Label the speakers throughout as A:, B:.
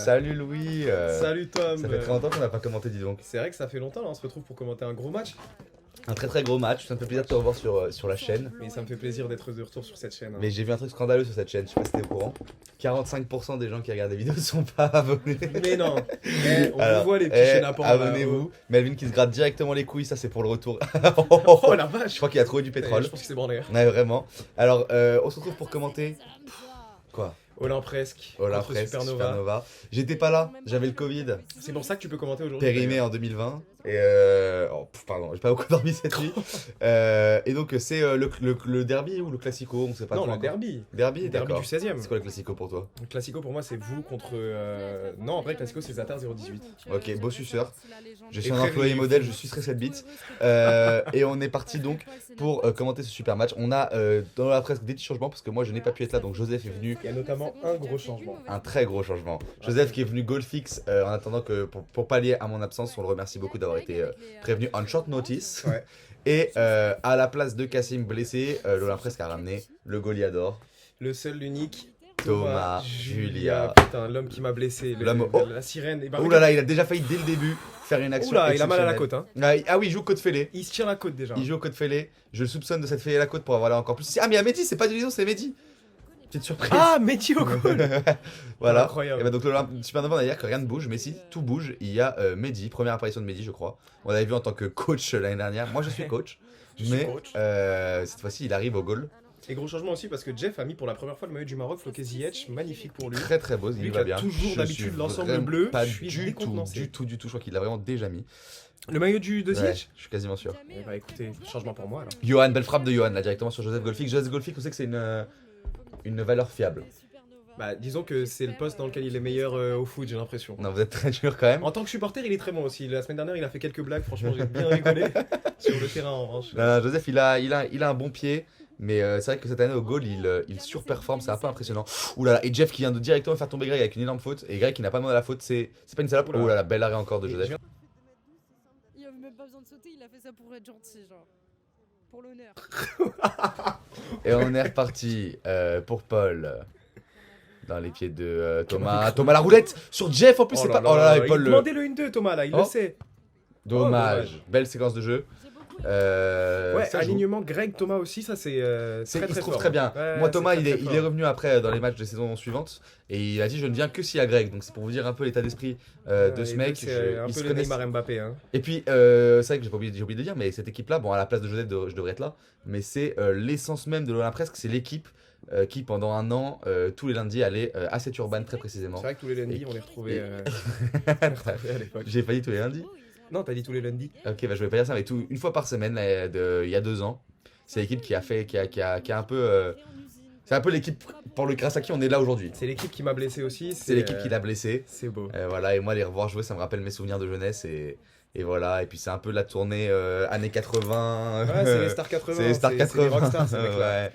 A: Salut Louis.
B: Salut Tom.
A: Ça fait très longtemps qu'on n'a pas commenté, dis donc.
B: C'est vrai que ça fait longtemps, là, on se retrouve pour commenter un gros match.
A: Un très gros match, ça me fait plaisir de te revoir sur la chaîne.
B: Mais ça me fait plaisir d'être de retour sur cette chaîne.
A: Mais j'ai vu un truc scandaleux sur cette chaîne, je sais pas si t'es au courant. 45% des gens qui regardent les vidéos ne sont pas abonnés.
B: Mais non. On
A: Alors,
B: vous voit les petits chénapans.
A: abonnez-vous. Melvin qui se gratte directement les couilles, ça c'est pour le retour.
B: Oh la vache.
A: Je crois qu'il a trouvé du pétrole.
B: Je pense que c'est branlé.
A: Ouais, vraiment. Alors, on se retrouve pour commenter. Quoi?
B: Olympresque.
A: Olympresque, Supernova. J'étais pas là, j'avais le Covid.
B: C'est pour ça que tu peux commenter aujourd'hui.
A: Périmé en 2020. Et pardon, j'ai pas beaucoup dormi cette nuit. Et donc c'est le derby ou le classico, on sait pas
B: Non,
A: trop
B: le
A: encore.
B: derby.
A: Derby,
B: Le derby
A: d'accord.
B: du 16ème.
A: C'est quoi le classico pour toi?
B: Le classico pour moi c'est vous contre. Non, en vrai, le classico c'est Zatar 018.
A: Ok, beau suceur. Je suis
B: Et
A: un
B: très
A: employé
B: vif.
A: modèle, je sucerai cette bite. Et on est parti donc pour commenter ce super match. On a dans la presse des petits changements parce que moi je n'ai pas pu être là, donc Joseph est venu.
B: Il y a notamment un gros changement.
A: Un très gros changement. Joseph qui est venu goal fixe en attendant que pour pallier à mon absence, on le remercie beaucoup d'avoir été prévenu on short notice.
B: Ouais.
A: Et à la place de Kassim blessé, l'Olympresque a ramené le Goliador.
B: Le seul, l'unique.
A: Thomas Julia.
B: Putain, l'homme qui m'a blessé.
A: L'homme- oh.
B: La sirène. Et bah,
A: Ouh là là, il a déjà failli dès le début faire une action.
B: Oula, il a mal à la
A: exceptionnelle.
B: côte. Hein.
A: Ah oui, il joue côte fêlée.
B: Il se tire la côte déjà.
A: Il joue au côte fêlée. Je le soupçonne de cette fêlée à la côte pour avoir là encore plus. Ah, mais il y a Mehdi, c'est pas du liaison, c'est Mehdi. Petite surprise.
B: Ah, Mehdi au goal.
A: Voilà.
B: Incroyable.
A: Et bah donc le Supernova, on a dit que rien ne bouge, mais si tout bouge, il y a Mehdi, première apparition de Mehdi, je crois. On l'avait vu en tant que coach l'année dernière. Moi, je suis coach.
B: Je suis
A: Mais
B: coach.
A: cette fois-ci, il arrive au goal.
B: Et gros changement aussi parce que Jeff a mis pour la première fois le maillot du Maroc, floqué Ziyech, magnifique pour lui.
A: Très très beau, il
B: Lui
A: va
B: qui a
A: bien.
B: toujours
A: Je
B: d'habitude
A: suis
B: l'ensemble
A: vraiment
B: bleu,
A: Pas
B: je suis
A: du tout,
B: décontenancé.
A: du tout. Je crois qu'il l'a vraiment déjà mis.
B: Le maillot de
A: Ouais,
B: Ziyech
A: je suis quasiment sûr.
B: Eh bah écoutez, changement pour moi alors.
A: Johan, belle frappe de Johan là directement sur Joseph Golfik. Joseph Golfik, on sait que c'est une valeur fiable.
B: Bah disons que c'est le poste dans lequel il est meilleur au foot, j'ai l'impression.
A: Non, vous êtes très dur quand même.
B: En tant que supporter, il est très bon aussi. La semaine dernière, il a fait quelques blagues, franchement, j'ai bien rigolé. Sur le terrain en revanche.
A: Joseph, il a un bon pied. Mais c'est vrai que cette année au goal, il surperforme, c'est un peu impressionnant. Ouh là là, et Jeff qui vient de directement faire tomber Greg avec une énorme faute. Et Greg qui n'a pas demandé la faute, c'est pas une salope.
B: Ouh là.
A: Ouh là là, bel arrêt encore de
B: Et
A: Joseph.
C: Il avait même pas besoin de sauter, il a fait ça pour être gentil, genre. Pour l'honneur.
A: Et on est reparti pour Paul. Dans les pieds de Thomas. Thomas la roulette sur Jeff en plus, c'est pas. Oh là là, et Paul
B: il
A: le.
B: demandait le 1-2 Thomas là, il
A: Oh.
B: le sait.
A: Dommage. Belle séquence de jeu.
B: Ouais,
A: Ça joue.
B: alignement Greg, Thomas aussi, ça c'est
A: Il
B: très
A: se
B: très
A: trouve
B: fort.
A: très bien.
B: Ouais,
A: Moi, Thomas,
B: c'est très, très
A: il est
B: fort.
A: revenu après dans les matchs de saison suivante. Et il a dit je ne viens que s'il y a Greg. Donc c'est pour vous dire un peu l'état d'esprit de
B: Ouais,
A: ce
B: les
A: mec.
B: deux, c'est un
A: Ils se
B: peu le
A: connaissent.
B: Neymar Mbappé. Hein.
A: Et puis, c'est vrai que j'ai oublié de dire, mais cette équipe-là, bon, à la place de Joseph, je devrais être là, mais c'est l'essence même de l'Olympresque, c'est l'équipe qui, pendant un an, tous les lundis, allait à cette urbaine très précisément.
B: C'est vrai que tous les lundis,
A: Et-
B: on les retrouvait
A: et-
B: à l'époque.
A: J'ai pas dit tous les lundis.
B: Non, t'as dit tous les lundis.
A: Ok, bah je vais pas dire ça, mais une fois par semaine, là, il y a 2 ans, c'est l'équipe qui a fait, qui a un peu. C'est un peu l'équipe grâce à qui on est là aujourd'hui.
B: C'est l'équipe qui m'a blessé aussi.
A: C'est l'équipe qui l'a blessé.
B: C'est beau.
A: Voilà, et moi, les revoir jouer, ça me rappelle mes souvenirs de jeunesse. Et voilà, et puis c'est un peu la tournée années 80.
B: Ouais, c'est les Stars 80.
A: C'est les Stars 80.
B: C'est les Rockstars, ces mecs-là.
A: Ouais.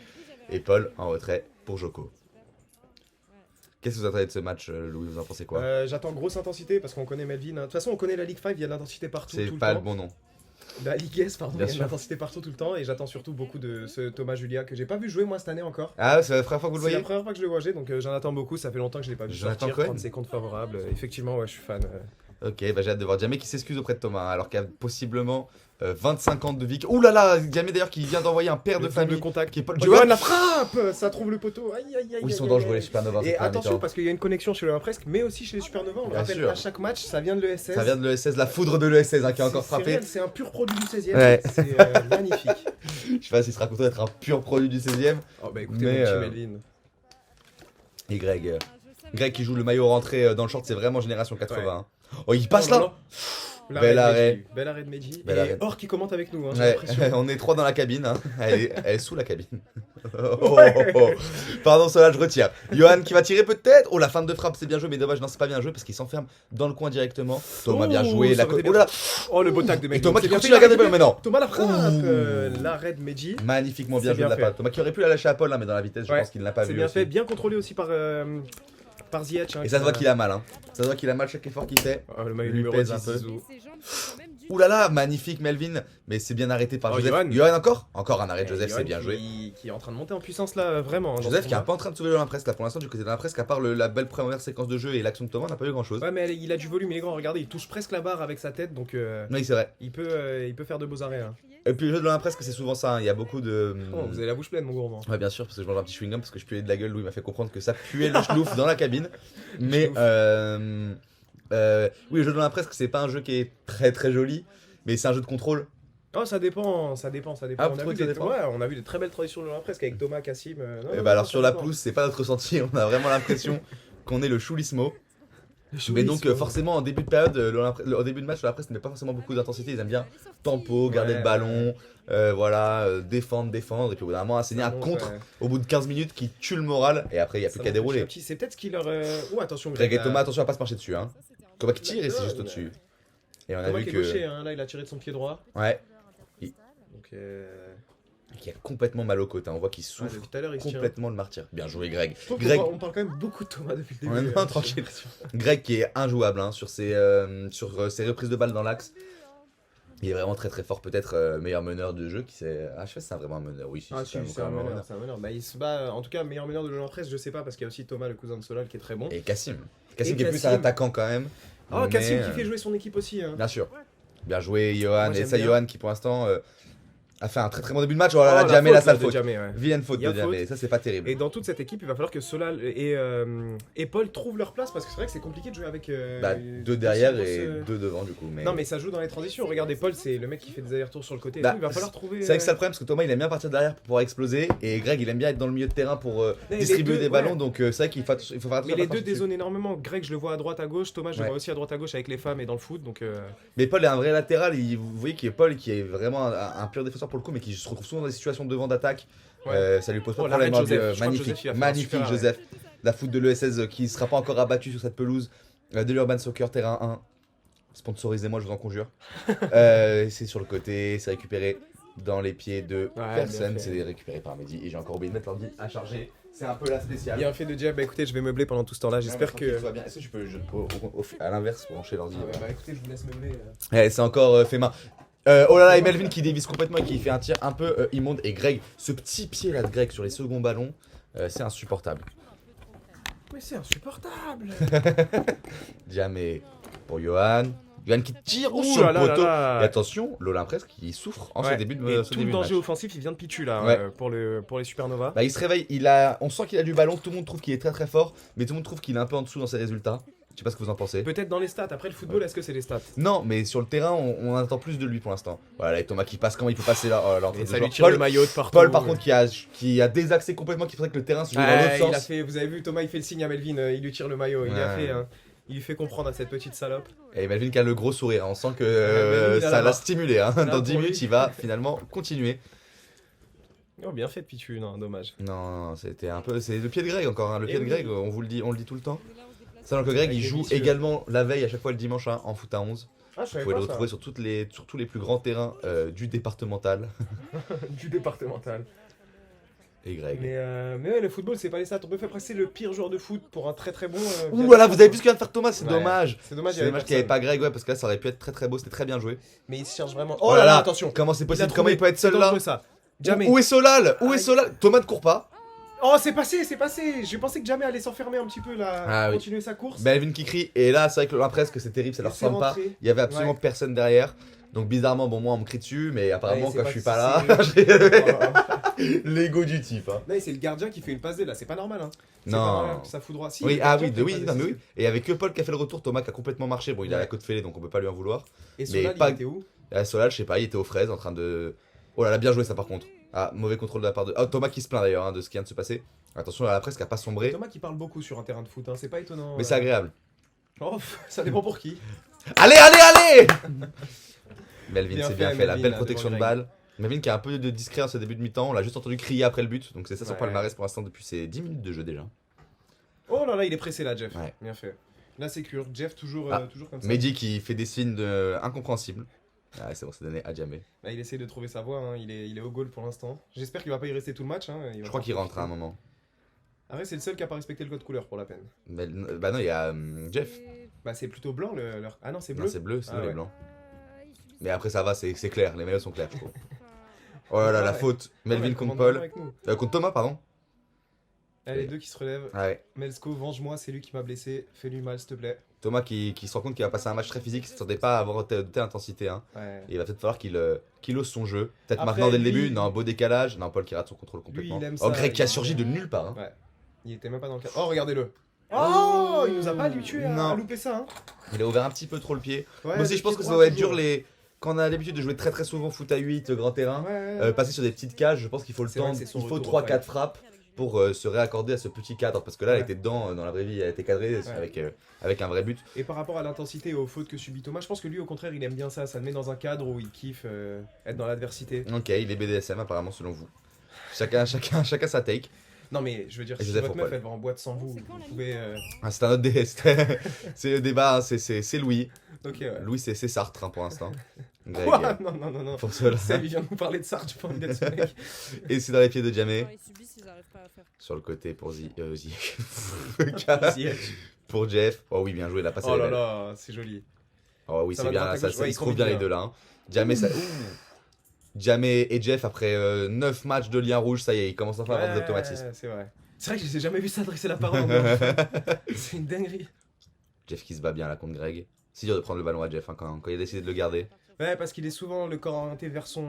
A: Et Paul en retrait pour Joko. Qu'est-ce que vous attendez de ce match, Louis? Vous en pensez quoi?
B: J'attends grosse intensité parce qu'on connaît Melvin. hein. De toute façon, on connaît la Ligue 5, il y a de l'intensité partout.
A: C'est
B: tout
A: pas
B: le
A: le
B: temps.
A: bon nom.
B: La Ligue S, pardon,
A: Bien
B: il y a de
A: sûr.
B: l'intensité partout tout le temps. Et j'attends surtout beaucoup de ce Thomas Julia que j'ai pas vu jouer moi cette année encore.
A: Ah, c'est la première fois que vous le
B: C'est la
A: voyez?
B: première fois que je le vois jouer, donc j'en attends beaucoup. Ça fait longtemps que je l'ai pas vu
A: Jonathan
B: sortir.
A: Cohen
B: 30 secondes favorables. Effectivement, ouais, je suis fan.
A: Ok, bah j'ai hâte de voir Diamé qui s'excuse auprès de Thomas, hein, alors qu'il y a possiblement 25 ans de vie. Ouh là là, Diamé d'ailleurs qui vient d'envoyer un père de
B: Le
A: famille.
B: contact.
A: Qui est Paul.
B: Oh,
A: Johan.
B: Johan, la frappe. Ça trouve le poteau. Aïe, aïe, aïe.
A: Où ils sont
B: aïe,
A: dangereux
B: aïe.
A: les Supernova.
B: Et attention parce qu'il y a une connexion chez le presque, mais aussi chez les Supernova. On le
A: Bien
B: rappelle
A: sûr.
B: à chaque match, ça vient de l'ESS.
A: Ça vient de l'ESS, la foudre de l'ESS qui a encore
B: C'est
A: frappé.
B: réel, c'est un pur produit du 16ème.
A: Ouais.
B: C'est magnifique.
A: Je sais pas s'il sera content d'être un pur produit du 16ème.
B: Oh bah écoutez,
A: Mais,
B: mon petit Melvin.
A: Et Greg. Greg qui joue le maillot rentré dans le short, c'est vraiment génération 80. hein. Oh, il passe là. Bel arrêt.
B: Bel arrêt de Medji.
A: Bel
B: Et
A: arrêt.
B: Or qui commente avec nous, hein, j'ai
A: Ouais,
B: l'impression.
A: on est 3 dans la cabine. Hein. Elle est sous la cabine. Pardon, cela je retire. Johan qui va tirer peut-être. Oh, la fin de frappe, c'est bien joué, mais dommage, non, c'est pas bien joué parce qu'il s'enferme dans le coin directement. Thomas bien joué.
B: ça
A: La
B: aurait été
A: oh là là.
B: Oh le beau tac de
A: Et
B: Medji.
A: Thomas
B: C'est
A: qui
B: bien
A: continue à
B: fait,
A: garder le ballon, mais non.
B: Thomas la frappe.
A: Ouh.
B: L'arrêt de Medji.
A: Magnifiquement bien
B: C'est
A: joué de
B: bien
A: la part
B: fait.
A: de Thomas qui aurait pu la lâcher à Paul là, mais dans la vitesse, je
B: Ouais,
A: pense qu'il ne l'a pas
B: C'est
A: vu.
B: bien
A: aussi.
B: fait, bien contrôlé aussi par Ziyech. hein,
A: Et ça se
B: qui
A: voit qu'il a mal. Hein. Ça se voit qu'il a mal chaque effort qu'il fait.
B: Oh, le maillot
A: Lui
B: numéro
A: pèse
B: 10,
A: un peu.
B: Zizou.
A: Ouh là là, magnifique Melvin, mais c'est bien arrêté par
B: Oh,
A: Joseph.
B: Johan.
A: Johan encore? Encore un arrêt de
B: Et
A: Joseph,
B: Johan
A: c'est bien joué.
B: qui est en train de monter en puissance là, vraiment. dans
A: Joseph
B: ce
A: qui est un
B: combat.
A: peu en train de sauver l'Olympresque là pour l'instant du côté de l'Olympresque, à part la belle première séquence de jeu et l'action de Thomas, on n'a pas eu grand chose.
B: Ouais, mais il a du volume, il est grand. Regardez, il touche presque la barre avec sa tête, donc
A: Oui, c'est vrai.
B: il peut faire de beaux arrêts. Hein.
A: Et puis le jeu de l'Olympresque, c'est souvent ça, hein, il y a beaucoup de.
B: Oh, vous avez la bouche pleine, mon gourmand.
A: Ouais, bien sûr, parce que je mange un petit chewing-gum parce que je puais de la gueule. Louis m'a fait comprendre que ça puait le schnouf dans la cabine. Mais oui, le jeu de l'Olympresque, c'est pas un jeu qui est très très joli, mais c'est un jeu de contrôle.
B: Oh, ça dépend.
A: Ah,
B: on,
A: vous
B: a
A: trouvez
B: vu
A: que ça dépend
B: on a vu de très belles traditions de l'Olympresque avec Thomas, Cassim. Non,
A: Et
B: non,
A: bah alors
B: ça
A: sur la
B: dépend.
A: pelouse, c'est pas notre ressenti, on a vraiment l'impression qu'on est le choulismo. Mais donc forcément en début de période, au début de match, l'Olympresque ne met pas forcément beaucoup d'intensité, ils aiment bien tempo, garder
B: Ouais,
A: le ballon, voilà, défendre, et puis au bout d'un moment asséner un contre au bout de 15 minutes qui tue le moral, et après il n'y a plus qu'à dérouler.
B: C'est peut-être ce qui leur. Oh, attention,
A: Greg et
B: là.
A: Thomas, attention à pas se marcher dessus, hein. Thomas qui tire et c'est
B: Donne.
A: juste au-dessus. Et on a
B: Thomas
A: vu
B: qui est
A: que.
B: gaucher, hein. Là il a tiré de son pied droit.
A: Ouais,
B: Donc,
A: qui a complètement mal aux côtes, hein. On voit qu'il
B: ouais,
A: souffre
B: depuis tout à l'heure il se tient.
A: complètement le martyr. Bien joué Greg.
B: Je trouve
A: Greg,
B: qu'on parle quand même beaucoup de Thomas depuis le
A: Ouais,
B: début.
A: non, tranquille. Greg qui est injouable hein, sur ses reprises de balles dans l'axe. Il est vraiment très très fort, peut-être meilleur meneur de jeu. Je sais pas si c'est vraiment un meneur. Oui, si,
B: Ah,
A: c'est
B: si,
A: quand même
B: c'est un
A: un
B: meneur, c'est un meneur. Bah, il se bat, en tout cas, meilleur meneur de l'Olympresque, je sais pas, parce qu'il y a aussi Thomas, le cousin de Solal, qui est très bon.
A: Et Cassim. Cassim
B: Et
A: qui est plus
B: Cassim.
A: un attaquant quand même.
B: Oh,
A: mais,
B: Cassim qui fait jouer son équipe aussi. Hein.
A: Bien sûr. Bien joué, Johan.
B: Moi,
A: Et
B: j'aime
A: ça,
B: bien.
A: Johan qui pour l'instant a fait un très très bon début de match. Oh là là,
B: Oh,
A: Jamé, la
B: faute,
A: sale
B: de
A: faute.
B: Jamé, ouais.
A: Vilaine faute
B: Il y a
A: de Jamé.
B: faute.
A: Ça, c'est pas terrible.
B: Et dans toute cette équipe, il va falloir que Solal et Paul trouvent leur place, parce que c'est vrai que c'est compliqué de jouer avec.
A: Bah, deux derrière et deux devant du coup. Mais...
B: Non, mais ça joue dans les transitions. Regardez, Paul, c'est le mec qui fait des allers-retours sur le côté. et
A: Bah,
B: tout. Il va falloir trouver.
A: C'est vrai que c'est le problème parce que Thomas il aime bien partir derrière pour pouvoir exploser et Greg il aime bien être dans le milieu de terrain pour
B: les
A: distribuer
B: deux,
A: des ballons
B: ouais.
A: donc c'est vrai qu'il faut faire attention
B: Mais
A: à
B: les
A: pas
B: deux
A: marcher dessus.
B: dézonent énormément. Greg, je le vois à droite, à gauche. Thomas, je le
A: Ouais.
B: vois aussi à droite, à gauche avec les femmes et dans le foot. Donc,
A: Mais Paul est un vrai latéral, vous voyez qu'il est Paul qui est vraiment un pur défenseur pour le coup mais qui se retrouve souvent dans des situations devant d'attaque.
B: Ouais.
A: Ça lui pose pas
B: Oh,
A: de problème.
B: l'arrêt de
A: hein,
B: Joseph. Je crois que
A: magnifique,
B: Joseph, il a fait un
A: magnifique
B: super arrêt.
A: Joseph. La foot de l'ESS qui sera pas encore abattue sur cette pelouse de l'Urban Soccer terrain 1. Sponsorisez-moi, je vous en conjure. C'est sur le côté, c'est récupéré dans les pieds de
B: Ouais,
A: personne,
B: bien fait.
A: c'est récupéré par Mehdi et j'ai encore oublié de mettre l'ordi à charger. C'est un peu la spéciale.
B: bien fait de Jeff. Bah écoutez, je vais meubler pendant tout ce temps-là. J'espère que.
A: Tout va bien. Est-ce que tu peux à l'inverse brancher l'ordi
B: Ah ouais, bah écoutez, je vous laisse meubler.
A: C'est encore fait main. Oh là là, et Melvin qui dévisse complètement et qui fait un tir un peu immonde. Et Greg, ce petit pied là de Greg sur les seconds ballons, c'est insupportable.
B: Mais c'est insupportable.
A: Jamais pour Johan. Johan qui tire
B: Ouh
A: sur
B: là
A: le
B: là là
A: poteau.
B: là.
A: Et attention, l'Olympresque qui souffre en ce
B: Ouais,
A: début de
B: et
A: ce
B: tout
A: début
B: le
A: de
B: danger
A: match.
B: offensif, il vient de Pichu là,
A: Ouais.
B: pour les Supernova.
A: Bah, il se réveille, on sent qu'il a du ballon, tout le monde trouve qu'il est très très fort, mais tout le monde trouve qu'il est un peu en dessous dans ses résultats. Je sais pas ce que vous en pensez.
B: Peut-être dans les stats. Après le football, est-ce que c'est les stats?
A: Non, mais sur le terrain, on attend plus de lui pour l'instant. Voilà, et Thomas qui passe, comment il peut passer là, l'entrée
B: Et
A: de
B: ça
A: joueur.
B: lui tire le maillot de partout.
A: Paul, par contre, qui a désaxé complètement, qui faisait que le terrain se joue dans
B: Ouais,
A: l'autre
B: il a
A: sens.
B: fait, vous avez vu, Thomas, il fait le signe à Melvin, il lui tire le maillot. Il a
A: Ouais.
B: fait, il lui fait comprendre à cette petite salope.
A: Et Melvin qui a le gros sourire, on sent que
B: Melvin, il a
A: ça
B: la
A: l'a
B: barre.
A: stimulé. Hein.
B: Là,
A: Dans 10
B: pour lui.
A: minutes, il va finalement continuer.
B: Oh, bien fait de Pichu, non, dommage.
A: Non, c'était un peu. C'est le pied de Greg encore, hein. Le
B: Et
A: pied de
B: oui.
A: Greg, on le dit tout le temps. Sachant que Greg il
B: Il est
A: joue
B: vicieux.
A: également la veille à chaque fois le dimanche hein, en foot à 11.
B: Ah, je
A: Vous
B: savais
A: pouvez le
B: pas ça.
A: retrouver sur tous les plus grands terrains du départemental.
B: Du départemental.
A: Et Greg.
B: Mais ouais, le football, c'est pas les stats. On peut faire presser le pire joueur de foot pour un très très bon.
A: Ouh voilà, vous avez vu ce qu'il vient de faire Thomas, c'est
B: Ouais.
A: dommage.
B: C'est dommage,
A: C'est dommage qu'il n'y avait pas Greg, ouais, parce que là ça aurait pu être très très beau, c'était très bien joué.
B: Mais il se cherche vraiment.
A: Oh là là,
B: attention.
A: Comment c'est
B: Il a
A: possible,
B: trouvé.
A: comment il peut être seul
B: C'est
A: là
B: dangereux, ça. Jamais.
A: Où est Solal Où est
B: Aïe.
A: Solal Thomas ne court pas.
B: Oh, c'est passé, c'est passé. J'ai pensé que Jamais allait s'enfermer un petit peu là,
A: Ah oui.
B: continuer sa course.
A: Melvin qui crie, et là c'est vrai que l'impresque c'est terrible, ça
B: Il
A: leur
B: s'est
A: ressemble pas.
B: rentré.
A: Il y avait absolument
B: Ouais.
A: personne derrière. Donc bizarrement, bon moi on me crie dessus, mais apparemment
B: Ouais,
A: quand
B: c'est
A: je suis pas là,
B: c'est-
A: j'ai l'ego du type. Hein.
B: Là, c'est le gardien qui fait une passe D là, c'est pas normal. Hein. C'est
A: Non.
B: pas normal que ça fout droit. Si,
A: Oui,
B: le
A: ah
B: gardien
A: oui,
B: fait une
A: oui,
B: passe
A: non, mais
B: décisive.
A: oui. Et avec que Paul qui a fait le retour, Thomas qui a complètement marché. Bon, il a
B: Ouais.
A: la côte fêlée donc on peut pas lui en vouloir.
B: Et
A: mais
B: Solal,
A: pas-
B: il était où?
A: Solal, je sais pas, il était aux fraises en train de. Oh là là, bien joué ça par contre. Ah, mauvais contrôle de la part de. Oh, Thomas qui se plaint d'ailleurs hein, de ce qui vient de se passer. Attention, la presse qui a pas sombré.
B: Thomas qui parle beaucoup sur un terrain de foot, hein. C'est pas étonnant.
A: Mais c'est agréable.
B: Oh, ça dépend pour qui.
A: Allez, allez, allez Melvin,
B: Bien
A: c'est
B: fait,
A: bien fait. La
B: Melvin,
A: belle
B: là,
A: protection de
B: devant Greg.
A: balle. Melvin qui a un peu de discret en ce début de mi-temps. On l'a juste entendu crier après le but. Donc c'est ça son
B: Ouais.
A: palmarès pour l'instant depuis ses 10 minutes de jeu déjà.
B: Oh là là, il est pressé là, Jeff.
A: Ouais.
B: Bien fait. Là, c'est sûr. Jeff, toujours,
A: Ah,
B: toujours comme ça.
A: Mehdi qui fait des signes incompréhensibles. Ah, c'est bon, c'est donné à jamais.
B: Là, il essaie de trouver sa voie. Hein. Il est au goal pour l'instant. J'espère qu'il va pas y rester tout le match. Hein.
A: Je crois qu'il rentre à un moment.
B: Après, c'est le seul qui a pas respecté le code couleur pour la peine.
A: Mais, bah non, il y a Jeff.
B: Bah, c'est plutôt blanc leur. Ah non, c'est
A: Non,
B: bleu.
A: c'est bleu, c'est
B: Ah
A: les
B: ouais.
A: blancs. Mais après, ça va, c'est clair. Les maillots sont clairs, je trouve.
C: Enfin,
A: Oh là là, la
B: Ouais.
A: faute. Melvin
B: Ouais,
A: contre
B: commande
A: Paul.
B: avec nous.
A: Contre Thomas, pardon.
B: Allez, les deux qui se relèvent.
A: Ouais.
B: Melsko, venge-moi, c'est lui qui m'a blessé. Fais-lui mal, s'il te plaît.
A: Thomas qui se rend compte qu'il va passer un match très physique. Il ne s'attendait pas à avoir de telle intensité. Hein.
B: Ouais.
A: Et il va peut-être falloir qu'il ose son jeu. Peut-être
B: Après,
A: maintenant dès le
B: lui-
A: début. Non, beau décalage. Non, Paul qui rate son contrôle complètement.
B: il aime
A: Oh,
B: ça,
A: Greg qui a
B: il-
A: surgi de nulle part. Hein.
B: Ouais. Il était même pas dans le cadre. Oh, regardez-le. Oh, il nous a pas habitué
A: Non.
B: à louper ça. Hein.
A: Il a ouvert un petit peu trop le pied.
B: Ouais,
A: Moi aussi,
B: le
A: je pense
B: pied
A: que ça
B: droit,
A: doit être
B: toujours.
A: dur quand on a l'habitude de jouer très très souvent foot à 8, grand terrain.
B: Ouais.
A: Passer sur des petites cages, je pense qu'il faut le
B: C'est vrai
A: temps.
B: que c'est son
A: Il faut
B: retour,
A: 3-4
B: ouais.
A: frappes pour se réaccorder à ce petit cadre. Parce que là, elle
B: Ouais.
A: était dedans, dans la vraie vie, elle était cadrée avec un vrai but.
B: Et par rapport à l'intensité et aux fautes que subit Thomas, je pense que lui, au contraire, il aime bien ça. Ça le met dans un cadre où il kiffe être dans l'adversité.
A: Ok, il est BDSM apparemment selon vous. Chacun sa take.
B: Non, mais je veux dire,
A: Et
B: si
A: Joseph
B: votre meuf
A: Paul.
B: elle va en boîte sans vous,
C: C'est quand,
B: vous
C: la
B: pouvez.
A: Ah, c'est un autre DS. C'est le débat, hein, c'est Louis.
B: Ok, ouais.
A: Louis, c'est Sartre hein, pour l'instant. Greg,
B: Quoi Non, non, non, non.
A: pour cela.
B: Ça, il vient de nous parler de Sartre, j'ai pas envie d'être ce mec.
A: Et c'est dans les pieds de Jamé.
C: quand ils subissent, ils arrivent pas à faire.
A: Sur le côté pour
B: Vas-y,
A: pour Jeff. Oh oui, bien joué, il a passé
B: oh
A: les
B: là
A: belles.
B: là, c'est joli.
A: Oh oui,
B: Ça
A: c'est
B: va
A: bien,
B: droite à
A: ça,
B: gauche,
A: ça,
B: ouais,
A: ils
B: ils
A: se trouvent bien
B: combinent
A: les deux là. Hein. Jamé, ça. Jamé et Jeff, après 9 matchs de lien rouge, ça y est, ils commencent enfin à avoir des automatismes.
B: C'est vrai. C'est vrai que je les ai jamais vu s'adresser la parole. moi. C'est une dinguerie.
A: Jeff qui se bat bien là contre Greg. C'est dur de prendre le ballon à Jeff hein, quand il a décidé de le garder.
B: Ouais, parce qu'il est souvent le corps orienté vers son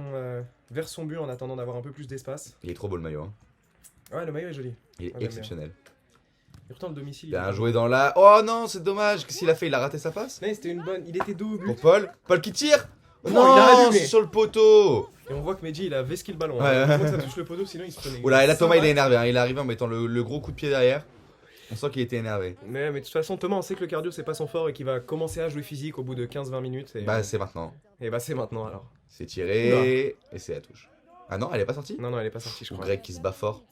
B: but en attendant d'avoir un peu plus d'espace.
A: Il est trop beau le maillot. Hein.
B: Ouais, le maillot est joli.
A: Il est
B: Ouais,
A: exceptionnel.
B: Et pourtant, le domicile.
A: Bien joué dans la. Oh non, c'est dommage. Qu'est-ce qu'il a fait? Il a raté sa passe?
B: Mais c'était une bonne. Il était dos au but.
A: Pour Paul. Paul qui tire.
B: Oh,
A: Non,
B: il a allumé.
A: c'est sur le poteau.
B: Et on voit que Meji il a vesqué le ballon.
A: Ouais.
B: Hein. Faut que ça touche le poteau, sinon il se prenait.
A: Oula, et là Thomas il est
B: est
A: énervé. Hein. Il est arrivé en mettant le gros coup de pied derrière. On sent qu'il était énervé.
B: Mais de toute façon, Thomas, on sait que le cardio c'est pas son fort et qu'il va commencer à jouer physique au bout de 15-20 minutes.
A: Bah c'est maintenant.
B: Et bah c'est maintenant alors.
A: C'est tiré et c'est la touche. Ah non, elle est pas sortie?
B: Non, non, elle est pas sortie, je
A: Ou
B: crois.
A: Greg qui se bat fort.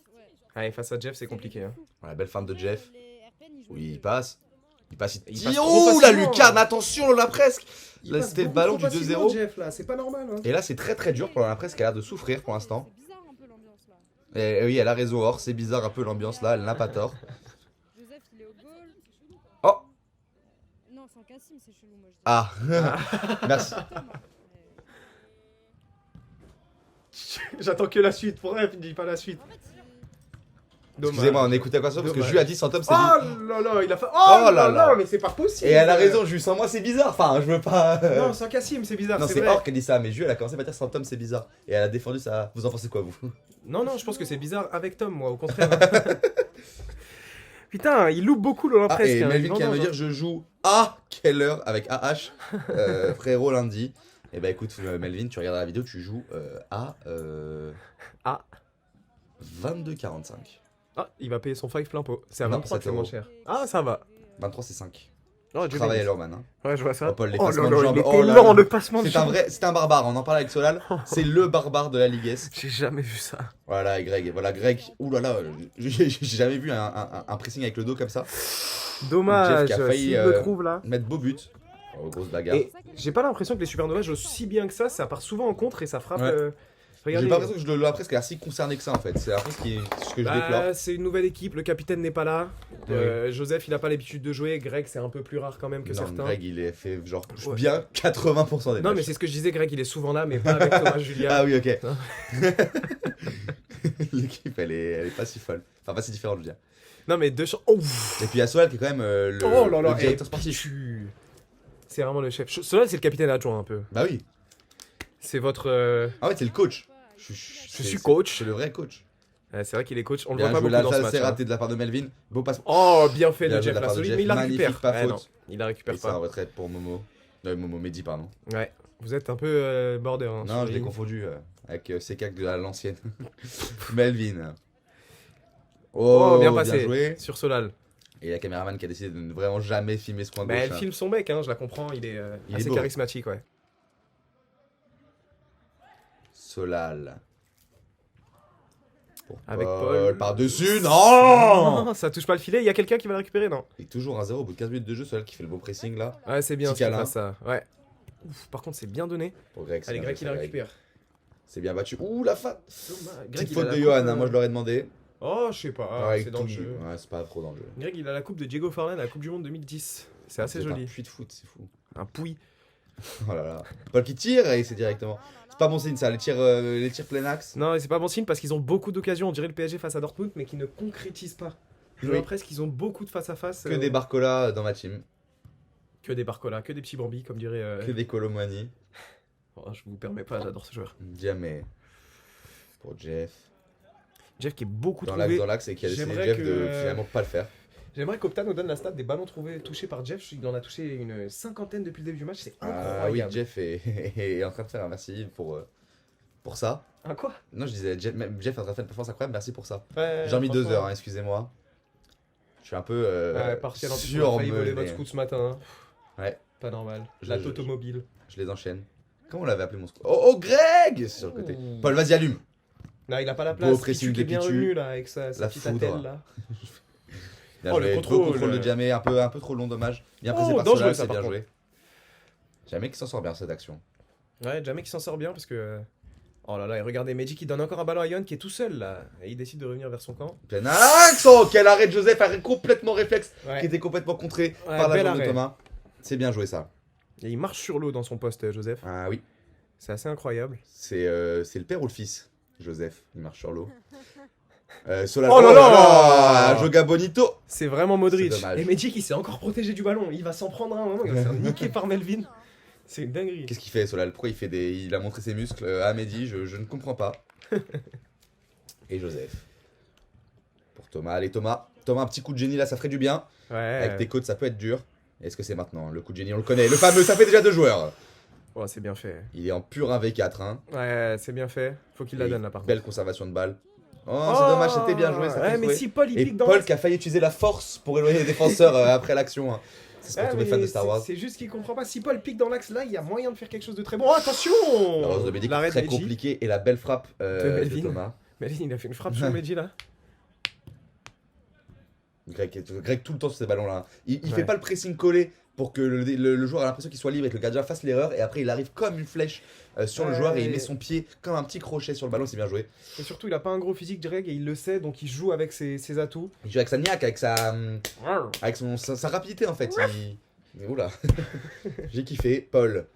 B: Allez, face à Jeff, c'est compliqué. Hein.
A: La belle fin de Jeff. Oui, il passe. Il passe.
B: Il
A: Il
B: passe
A: tire.
B: trop
A: Ouh la
B: facilement.
A: lucarne, attention là presque.
B: Il
A: Là
B: passe
A: c'était le
B: beaucoup
A: ballon
B: trop
A: du
B: facilement,
A: 2-0.
B: Jeff là, c'est pas normal. Hein.
A: Et là c'est très très dur pour la presse qui a l'air de souffrir pour l'instant.
C: C'est bizarre un peu l'ambiance là.
A: Et oui, elle a raison, Or, c'est bizarre un peu l'ambiance là, elle n'a pas tort.
C: Joseph il est au goal.
A: Oh.
C: Non, sans Cassim, c'est chelou moi je dis.
A: Ah, merci.
B: J'attends que la suite. Pourquoi il dis pas la suite?
C: En fait,
A: Excusez-moi, on écoutait quoi ça parce que
B: Dommage.
A: Jules a dit sans top c'est dit.
B: Oh là là, il a fait. Oh,
A: Oh
B: là
A: là
B: là,
A: là.
B: mais c'est pas possible.
A: Et elle a raison, Jules, sans moi c'est bizarre. Enfin, je veux pas.
B: Non, sans Cassim, c'est bizarre.
A: Non,
B: c'est
A: c'est
B: vrai.
A: Or qui a dit ça, mais Jules elle a commencé à dire sans Tom c'est bizarre. Et elle a défendu ça. Vous en pensez quoi vous?
B: Non, non, je pense que c'est bizarre avec Tom, moi, au contraire. Putain, il loupe beaucoup le
A: Ah,
B: presque.
A: et
B: hein,
A: Melvin
B: il
A: qui vient me
B: vendange,
A: dire je joue à quelle heure avec AH frérot lundi. Et bah écoute Melvin, tu regardes la vidéo, tu joues à
B: À
A: 22,45.
B: Ah, il va payer son 5 plein pot. C'est à
A: Non,
B: 23 que c'est
A: 7
B: moins
A: euros.
B: cher. Ah, ça va.
A: 23 c'est 5.
B: Oh,
A: Je travaille à l'Orman. Hein.
B: Ouais, je vois ça.
A: Oh, Paul, les
B: Oh
A: passements
B: là
A: de
B: là,
A: jambes.
B: il était
A: Oh là
B: lent,
A: là.
B: le passement de
A: C'est un
B: jambes.
A: vrai, c'est un barbare, on en parle avec Solal. C'est le barbare de la Ligue S.
B: J'ai jamais vu ça.
A: Voilà, et Greg. Voilà, Greg. Ouh là là, j'ai jamais vu un pressing avec le dos comme ça.
B: Dommage,
A: Jeff qui a failli,
B: s'il le trouve là.
A: Mettre beau but. Oh, grosse bagarre.
B: Et j'ai pas l'impression que les supernovas jouent si bien que ça part souvent en contre et ça frappe.
A: Ouais. J'ai
B: Regardez.
A: pas l'impression que la presse a l'air si concerné que ça en fait. C'est un peu ce que je déplore.
B: Bah, c'est une nouvelle équipe, le capitaine n'est pas là.
A: Oui.
B: Joseph, il a pas l'habitude de jouer. Greg, c'est un peu plus rare quand même que
A: Non,
B: certains.
A: Greg, il est fait genre
B: Ouais.
A: bien 80% des
B: Non,
A: matchs.
B: mais c'est ce que je disais, Greg, il est souvent là, mais pas avec Thomas Julia.
A: Ah oui, ok.
B: Non.
A: L'équipe, elle est pas si folle. Enfin, pas si différente, je veux dire.
B: Non, mais deux champs. Ouf.
A: Et puis il y a Solal qui est quand même
B: Oh là là,
A: le directeur
B: et
A: sportif.
B: Pichu. C'est vraiment le chef. Cela, c'est le capitaine adjoint un peu.
A: Bah oui.
B: C'est votre.
A: En fait, c'est le coach.
B: Je suis coach.
A: C'est le vrai coach.
B: C'est vrai qu'il est coach. On le
A: Bien
B: voit pas
A: joué,
B: beaucoup
A: là,
B: dans ce
A: ça
B: match.
A: c'est
B: hein.
A: raté de la part de Melvin. Beau passe.
B: Oh, bien fait
A: Bien
B: de
A: joué de
B: Jeff
A: la part de
B: la solide,
A: Jeff.
B: mais il la
A: Magnifique,
B: récupère.
A: pas
B: Ouais,
A: faute.
B: non, il la récupère
A: Et ça en
B: pas.
A: retraite pour Momo. Non, Momo Mehdi, pardon.
B: Ouais, vous êtes un peu border. Hein,
A: Non,
B: sur
A: je l'ai
B: les-
A: confondu avec CK de l'ancienne. Melvin.
B: Oh, bien passé.
A: joué.
B: Sur Solal.
A: Et la caméraman qui a décidé de ne vraiment jamais filmer ce coin de
B: Bah,
A: gauche.
B: elle
A: hein.
B: filme son mec, hein, je la comprends, il est
A: Il est
B: assez
A: beau.
B: charismatique, ouais.
A: Solal. Pour
B: Avec
A: Paul.
B: Paul.
A: Par-dessus. Non
B: Non, ça touche pas le filet, il y a quelqu'un qui va le récupérer, non?
A: Et toujours 1-0 au bout de 15 minutes de jeu. Solal qui fait le beau pressing là.
B: Ouais, c'est bien,
A: Petit
B: c'est
A: câlin.
B: pas ça. Ouais. Ouf, par contre, c'est bien donné.
A: Pour Greg. c'est
B: Allez,
A: bien
B: Greg,
A: joué,
B: il la
A: ça,
B: récupère.
A: C'est bien battu. Ouh, la fin.
B: Greg,
A: Petite
B: il a
A: faute
B: la
A: de
B: coupe,
A: Johan. Hein, moi, je l'aurais demandé.
B: Oh, je sais pas,
A: Ouais,
B: c'est dans le
A: tout-
B: jeu.
A: Ouais, c'est pas trop dans le jeu.
B: Greg, il a la coupe de Diego Forlan à la Coupe du Monde 2010. C'est assez
A: C'est
B: joli.
A: un puits de foot, c'est fou.
B: Un pouille.
A: Oh là là. Paul qui tire et c'est directement. C'est pas bon signe ça, les tirs plein axe.
B: Non, et c'est pas bon signe parce qu'ils ont beaucoup d'occasions. On dirait le PSG face à Dortmund, mais qui ne concrétisent pas. J'ai
A: Oui.
B: l'impression qu'ils ont beaucoup de face-à-face.
A: Que des Barcola dans ma team.
B: Que des Barcola, que des petits Bambi, comme dirait.
A: Que des Colomani.
B: Oh, je vous permets pas, j'adore ce joueur.
A: Jamais. Pour Jeff.
B: Jeff qui est beaucoup
A: Dans
B: trouvé.
A: l'axe et qui a décidé
B: J'aimerais
A: Jeff
B: que-
A: de finalement pas le faire.
B: J'aimerais qu'Opta nous donne la stat des ballons touchés par Jeff. Il en a touché une cinquantaine depuis le début du match, c'est
A: Ah oui,
B: incroyable.
A: Jeff est en train de faire un merci pour ça.
B: Ah quoi?
A: Non, je disais, Jeff est en train de faire une performance incroyable, merci pour ça.
B: Ouais,
A: J'ai mis 2
B: franchement.
A: heures, hein, excusez-moi. Je suis un peu
B: Ouais, partiel en plus, on a failli voler votre
A: surmené.
B: scout ce matin. Hein.
A: Ouais.
B: Pas normal.
A: Je-
B: La
A: je-
B: Totomobile.
A: Je les enchaîne. Comment on l'avait appelé mon score? Oh, Greg! C'est sur le côté.
B: Ouh.
A: Paul, vas-y, allume.
B: Non, il a pas la
A: Beau
B: place.
A: pressing
B: Pichu qui est
A: de
B: bien
A: Pichu.
B: revenu là avec sa
A: La
B: petite
A: foudre.
B: attelle là.
A: Bien
B: Oh, le
A: joué.
B: contrôle.
A: Beau contrôle de Jamé, un peu trop long, dommage. Bien pressé
B: Oh,
A: par
B: dangereux,
A: Solal,
B: ça,
A: c'est
B: par
A: bien
B: contre.
A: joué. Jamé qui s'en sort bien cette action.
B: Ouais, jamais qui s'en sort bien parce que. Oh là là, et regardez, Meji qui donne encore un ballon à Yon qui est tout seul là. Et il décide de revenir vers son camp.
A: Plein axe! Oh, quel arrêt de Joseph, arrêt complètement réflexe, qui
B: Ouais.
A: était complètement contré
B: Ouais,
A: par la
B: bel
A: jambe de
B: arrêt.
A: Thomas. C'est bien joué ça.
B: Et il marche sur l'eau dans son poste, Joseph.
A: Ah oui,
B: C'est assez incroyable.
A: c'est le père ou le fils, Joseph, il marche sur l'eau. Solal,
B: Oh là là
A: Joga Bonito.
B: C'est vraiment Modric.
A: C'est dommage.
B: Et Meji qui s'est encore protégé du ballon. Il va s'en prendre un moment, il va se faire niquer par Melvin. C'est une dinguerie.
A: Qu'est-ce qu'il fait Solal? Pourquoi il a montré ses muscles à Mehdi? Je ne comprends pas. Et Joseph. Pour Thomas, allez Thomas, un petit coup de génie là, ça ferait du bien.
B: Ouais.
A: Avec tes côtes, ça peut être dur. Est-ce que c'est maintenant? Le coup de génie, on le connaît. Le fameux, ça fait déjà 2 joueurs.
B: Oh, c'est bien fait.
A: Il est en pur 1v4. Hein.
B: Ouais, c'est bien fait. Faut qu'il la
A: Et
B: donne là par contre.
A: Belle conservation de balle. Oh, c'est dommage, c'était bien joué. Ça
B: Ouais,
A: fait
B: mais
A: jouer.
B: si Paul il
A: Et
B: pique dans
A: Paul
B: l'axe-
A: qui a failli utiliser la force pour éloigner les défenseurs après l'action. Hein. C'est pour
B: Ouais,
A: tous les
B: mais
A: fans de Star
B: c'est-
A: Wars.
B: C'est juste qu'il comprend pas. Si Paul pique dans l'axe là, il y a moyen de faire quelque chose de très bon. Oh, attention!
A: La rose de Bédic,
B: L'arrêt de
A: très
B: Meji.
A: compliqué. Et la belle frappe
B: De
A: de
B: Melvin.
A: Thomas.
B: Melvin, il a fait une frappe sur Meji là.
A: Greg tout le temps sur ces ballons là. Il
B: Ouais.
A: fait pas le pressing collé pour que le joueur a l'impression qu'il soit libre et que le gardien fasse l'erreur. Et après il arrive comme une flèche sur le
B: Ouais.
A: joueur et il met son pied comme un petit crochet sur le ballon. C'est bien joué.
B: Et surtout, il a pas un gros physique, Greg, et il le sait, donc il joue avec ses atouts.
A: Il joue avec sa niaque, avec sa rapidité en fait. Mais oula. J'ai kiffé. Paul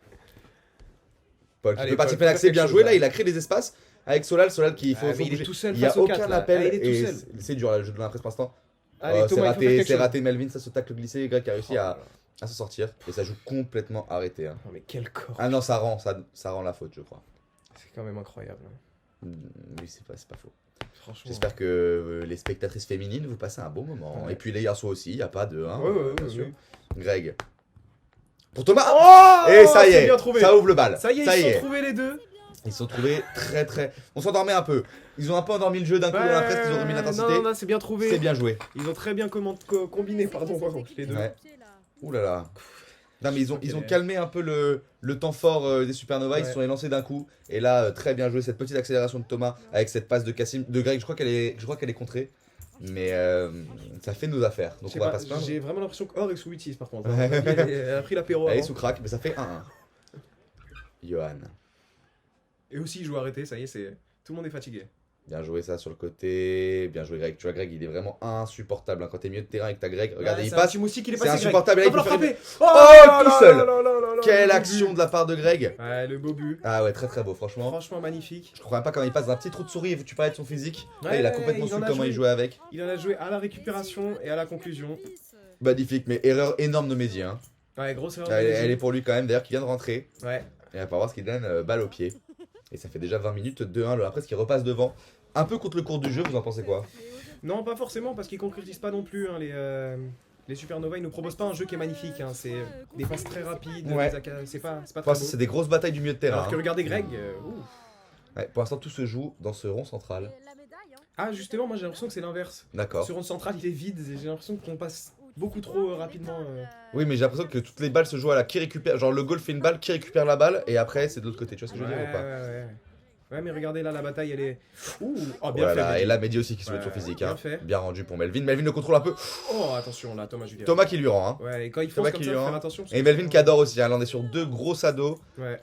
A: qui
B: Allez,
A: peut participer
B: Paul,
A: à l'accès,
B: fais
A: bien
B: quelque
A: joué
B: chose,
A: là. Il a créé des espaces avec Solal qui
B: Ah,
A: faut
B: mais il est
A: bouger.
B: tout seul
A: Il n'y a
B: face aux quatre,
A: aucun
B: là.
A: appel
B: Ah, il est tout
A: et
B: seul.
A: c'est dur là, le jeu de l'impresse pour l'instant.
B: Allez,
A: C'est
B: Thomas, il faut faire quelque chose.
A: raté Melvin, ça se tacle glissé. Greg qui a réussi
B: Oh
A: à,
B: là là.
A: à s'en sortir et ça joue complètement arrêté. Hein.
B: Oh, mais quel corps.
A: Ah non, ça rend la faute, je crois.
B: C'est quand même incroyable. hein.
A: Oui, c'est pas faux.
B: Franchement.
A: J'espère que les spectatrices féminines vous passez un bon moment.
B: Ouais.
A: Et puis les garçons aussi, il n'y a pas de. Hein,
B: Ouais,
A: bien
B: ouais,
A: sûr.
B: ouais.
A: Greg. Pour Thomas.
B: Oh
A: Et ça y
B: c'est
A: est,
B: bien trouvé.
A: ça ouvre le bal.
B: Ça y est, ils se sont trouvés les deux.
A: Ils se sont trouvés très. On s'endormait un peu. Ils ont un peu endormi le jeu d'un coup, on a l'impression qu'ils ont remis l'intensité.
B: Non, c'est bien trouvé.
A: C'est bien joué.
B: Ils ont très bien combiné, pardon, les deux.
A: Ouais. Ouh là là. Non mais ils ont
B: Ok.
A: calmé un peu le temps fort des Supernovas, ils
B: Ouais.
A: se sont élancés d'un coup. Et là, très bien joué cette petite accélération de Thomas avec cette passe de Greg. Je crois qu'elle est contrée. Mais ça fait nos affaires. Donc on va pas se plaindre.
B: J'ai vraiment l'impression qu'Or est sous 8 par contre.
A: Ouais.
B: Elle a pris l'apéro
A: Elle est
B: avant.
A: sous crack, mais ça fait 1-1. Johan.
B: Et aussi, il joue arrêté, ça y est, tout le monde est fatigué.
A: Bien joué ça sur le côté. Bien joué Greg. Tu vois, Greg, il est vraiment insupportable. Hein. Quand t'es milieu de terrain avec ta Greg, regardez,
B: Ouais,
A: il
B: c'est un
A: passe.
B: petit moustique, il est
A: C'est
B: passé. Greg.
A: insupportable, là, il
B: Va
A: peut
B: falloir
A: faire
B: frapper.
A: Oh, tout seul.
B: là,
A: Quelle
B: le beau
A: action
B: but.
A: de la part de Greg.
B: Ouais, le beau but.
A: Ah ouais, très beau, franchement.
B: Franchement magnifique.
A: Je comprends même pas quand il passe d'un petit trou de souris et tu parlais de son physique. Là,
B: Ouais,
A: il a complètement
B: il en
A: su
B: a
A: comment
B: joué.
A: il jouait avec.
B: Il en a joué à la récupération et à la conclusion.
A: Magnifique, mais erreur énorme de Mehdi. Hein.
B: Ouais, grosse erreur.
A: Elle est pour lui quand même, d'ailleurs, qui vient de rentrer.
B: Ouais.
A: Et on va voir ce qu'il donne balle au pied. Et ça fait déjà 20 minutes, 2-1. Après, ce qui repasse devant. Un peu contre le cours du jeu, vous en pensez quoi?
B: Non, pas forcément, parce qu'ils concrétisent pas non plus. Hein, les Supernovas, ils nous proposent pas un jeu qui est magnifique. Hein, c'est des passes très rapides.
A: Ouais.
B: C'est pas
A: Pour
B: très
A: l'instant,
B: beau.
A: c'est des grosses batailles du milieu de terrain.
B: Alors que
A: hein.
B: regardez Greg. Ouf.
A: Ouais, pour l'instant, tout se joue dans ce rond central.
B: Ah, justement, moi j'ai l'impression que c'est l'inverse.
A: D'accord.
B: Ce rond central, il est vide. Et j'ai l'impression qu'on passe beaucoup trop rapidement.
A: Oui, mais j'ai l'impression que toutes les balles se jouent à la qui récupère. Genre, le goal fait une balle, qui récupère la balle, et après, c'est de l'autre côté. Tu vois ce que je veux dire ou pas?
B: Ouais. Ouais, mais regardez là, la bataille, elle est. Ouh, oh, bien
A: Voilà,
B: fait.
A: et là, Mehdi aussi qui se met
B: Ouais,
A: sur physique.
B: bien
A: Hein.
B: fait.
A: Bien rendu pour Melvin. Melvin le contrôle un peu.
B: Oh, attention là, Thomas Julien.
A: Thomas qui lui rend. Hein.
B: Ouais, et quand il
A: Thomas
B: fonce comme
A: qui
B: ça,
A: lui
B: faut
A: rend.
B: faire attention. parce
A: Et
B: que-
A: Melvin qui adore aussi. Hein. Là, on est sur 2 gros ados.
B: Ouais.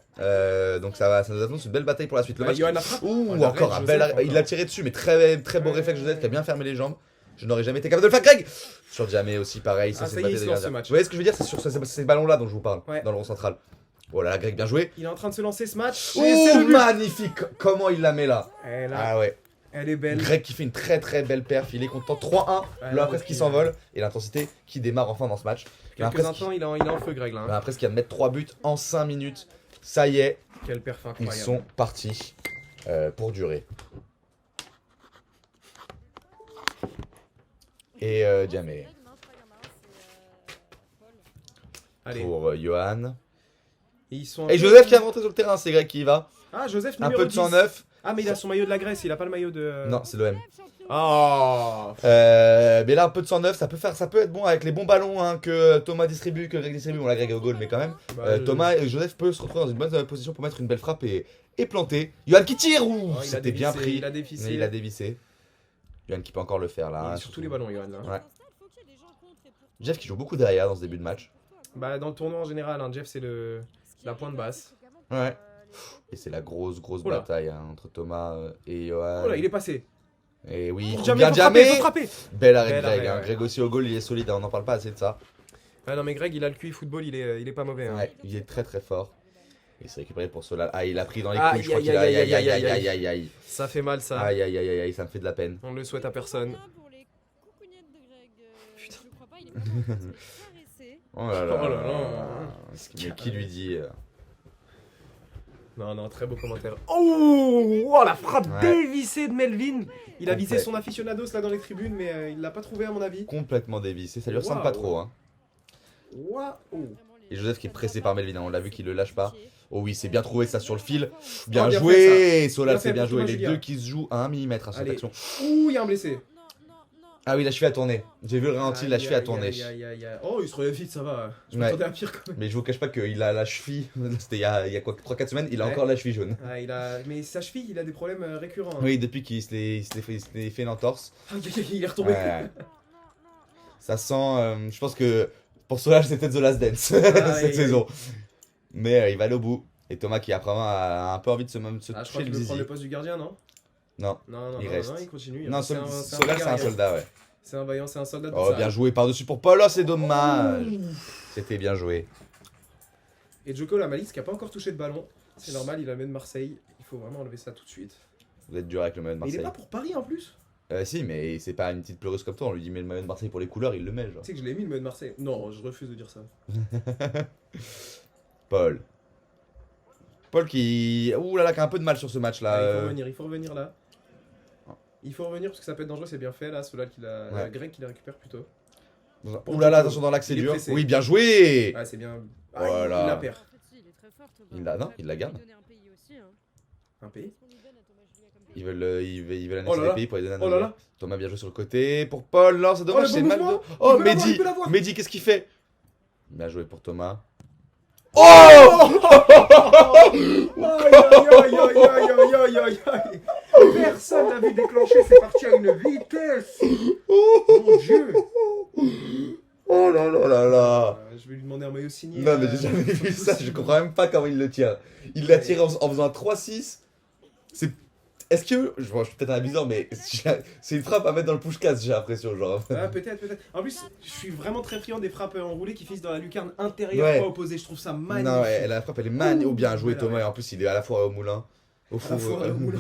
A: Donc ça nous annonce une belle bataille pour la suite. Le
B: Ouais,
A: match.
B: Johan la frappe.
A: Ouh,
B: Oh, l'arrêt
A: encore
B: de
A: un
B: Joseph,
A: bel arrêt.
B: encore.
A: Il a tiré dessus, mais très beau
B: Ouais.
A: réflexe Joseph qui a bien fermé les jambes. Je n'aurais jamais été capable de le faire, Greg. Sur Jamais aussi, pareil.
B: Ah,
A: c'est
B: ça y
A: une
B: est,
A: bataille
B: il se
A: des
B: lance ce
A: gardiens.
B: match.
A: Vous voyez ce que je veux dire? C'est sur ces ballons-là dont je vous parle,
B: Ouais.
A: dans le rond central. Oh là là, Greg, bien joué.
B: Il est en train de se lancer ce match. Et
A: Oh,
B: c'est le but.
A: magnifique. Comment il la met là.
B: Et là,
A: Ah ouais.
B: elle est belle.
A: Greg qui fait une très très belle perf. Il est content. 3-1.
B: Ouais,
A: Le presque qui
B: donc,
A: s'envole. Et l'intensité qui démarre enfin dans ce match.
B: Quelques instants, il est en feu, Greg, là. hein.
A: Presque qui vient de mettre 3 buts en 5 minutes. Ça y est,
B: Quel perf
A: ils
B: incroyable.
A: sont partis pour durer. Et Jamé
B: Allez.
A: pour Johan.
B: Et ils sont un
A: Et
B: peu-
A: Joseph qui a monté sur le terrain, c'est Greg qui y va.
B: Ah, Joseph,
A: Un
B: numéro
A: peu de
B: 10.
A: 109.
B: Ah, mais il a son maillot de la Grèce, il a pas le maillot de...
A: Non, c'est l'OM.
B: Oh.
A: Mais là, un peu de 109, ça peut être bon avec les bons ballons hein, que Thomas distribue, que Greg distribue. On l'a Greg au goal, mais quand même.
B: Bah,
A: Thomas et Joseph peuvent se retrouver dans une bonne position pour mettre une belle frappe et planter. Johan qui tire. Ouh,
B: oh, il a
A: c'était bien
B: dévissé,
A: pris.
B: Il a dévissé.
A: Mais il a dévissé. Johan qui peut encore le faire là.
B: Il
A: hein,
B: est sur tous les ballons, Johan. Là.
A: Ouais. Jeff qui joue beaucoup derrière dans ce début de match.
B: Bah, dans le tournoi en général, hein, Jeff, c'est la pointe basse.
A: Ouais. Et c'est la grosse
B: Oh là.
A: bataille hein, entre Thomas et Johan.
B: Oh là, il est passé.
A: Et oui,
B: Faut
A: faut bien
B: frapper, faut
A: jammer.
B: frapper.
A: Bel arrêt de
B: Bel
A: Greg.
B: arrêt,
A: hein.
B: ouais.
A: Greg aussi au goal, il est solide. hein, On n'en parle pas assez de ça.
B: Ah non, mais Greg, il a le QI football, il est pas mauvais. Hein.
A: Ouais, il est très très fort. Il s'est récupéré pour cela. Ah, il a pris dans les
B: Aïe,
A: couilles. Je crois
B: aïe,
A: qu'il a.
B: aïe,
A: Aïe,
B: aïe,
A: aïe,
B: aïe,
A: aïe, aïe, aïe.
B: Ça fait mal, ça.
A: Aïe, aïe, aïe, aïe, aïe, ça me fait de la peine.
B: On le souhaite à personne.
C: Putain. Je crois pas, il est pas mort, il se fait caresser.
A: Oh là là.
B: Oh là là.
A: Mais qui lui dit
B: Non, non, très beau commentaire. Oh, la frappe
A: Ouais.
B: dévissée de Melvin. Il a visé
A: Complet.
B: son aficionados là dans les tribunes, mais il l'a pas trouvé à mon avis.
A: complètement dévissé. Ça lui ressemble
B: Waouh.
A: pas trop. Hein.
B: Waouh.
A: Et Joseph qui est pressé par Melvin. hein, On l'a vu qu'il le lâche pas. Oh oui, c'est bien trouvé ça sur le fil. Bien
B: Oh, bien
A: joué.
B: fait,
A: Solal,
B: Bien fait
A: c'est bien
B: pour
A: joué.
B: Thomas
A: Les
B: Julia.
A: deux qui se jouent à 1 mm à cette
B: Allez.
A: action.
B: Ouh, il y a un blessé.
A: Ah oui, la cheville a tourné. J'ai vu le ralenti, la
B: Aïe,
A: cheville a
B: aïe,
A: tourné.
B: aïe, aïe, aïe, aïe. Oh, il se relève vite, ça va. Je
A: Ouais.
B: m'attendais à pire quand même.
A: Mais je vous cache pas qu'il a la cheville. C'était il y a quoi 3-4 semaines, il a
B: Ouais.
A: encore la cheville jaune.
B: Ah, mais sa cheville, il a des problèmes récurrents. hein.
A: Oui, depuis qu'il se l'est fait une entorse.
B: Aïe, aïe, aïe, il est retombé.
A: Ouais. Ça sent. Je pense que pour Solal, c'était The Last Dance
B: Aïe,
A: cette
B: aïe.
A: saison. Mais il va aller au bout. Et Thomas qui après a un peu envie de se
B: Ah, je crois
A: toucher le
B: qu'il veut
A: zizi.
B: prendre le poste du gardien, non?
A: Non,
B: Non,
A: Il
B: non,
A: reste.
B: non, il continue.
A: non
B: C'est
A: Solal,
B: un
A: c'est un
B: guerrier.
A: soldat, ouais.
B: C'est un vaillant, c'est un soldat de
A: Oh,
B: ça.
A: bien joué par-dessus pour Paul. Oh, c'est dommage. C'était bien joué.
B: Et Djoko la malice qui a pas encore touché de ballon. C'est normal, il a le maillot de Marseille. Il faut vraiment enlever ça tout de suite.
A: Vous êtes dur avec le maillot de
B: Mais il est
A: Marseille.
B: pas pour Paris en plus.
A: Si, mais c'est pas une petite pleureuse comme toi. On lui dit, mais le maillot de Marseille pour les couleurs, il le met. Genre.
B: Tu sais que je l'ai mis le maillot de Marseille. Non, je refuse de dire ça.
A: Paul. Paul qui. Ouh là là, qui a un peu de mal sur ce match là.
B: Il faut revenir là. Il faut revenir parce que ça peut être dangereux, c'est bien fait là. Solal qui l'a.
A: Ouais.
B: Greg qui la récupère plutôt.
A: Ouh là là, attention dans l'axe, c'est
B: Il est
A: dur.
B: pressé.
A: Oui, bien joué.
B: Ah, c'est bien. Ah,
A: Voilà.
B: il la perd.
A: Il la- non, il la garde.
B: Un pays.
A: Ils veulent annoncer
B: Oh là
A: les
B: là.
A: pays pour les donner à
B: Oh là
A: Noël.
B: là.
A: Thomas bien joué sur le côté. Pour Paul, non, c'est dommage,
B: le
A: c'est
B: bon
A: mal.
B: mouvement.
A: Oh,
B: Il peut l'avoir,
A: Mehdi.
B: il peut l'avoir.
A: Mehdi, qu'est-ce qu'il fait Bien joué pour Thomas. Oh
B: Aïe aïe aïe aïe aïe aïe aïe aïe. Personne n'a vu déclencher, c'est parti à une vitesse. Mon Dieu.
A: Oh là là là là.
B: Je vais lui demander un maillot signé.
A: Non, mais j'ai jamais vu ça, je comprends même pas comment il le tire. Il l'a tiré en faisant un 3-6. C'est. Est-ce que. Je suis peut-être un bizarre, mais c'est une frappe à mettre dans le push-case, j'ai l'impression, genre.
B: Ah, peut-être, peut-être. En plus, je suis vraiment très friand des frappes enroulées qui finissent dans la lucarne intérieure,
A: Ouais.
B: pas opposée. Je trouve ça magnifique.
A: Non, ouais, la frappe, elle est magnifique. Oh, bien joué,
B: Ouh,
A: Thomas.
B: ouais.
A: Et en plus, il est à la fois au moulin. Au
B: À la
A: four.
B: fois au moulin.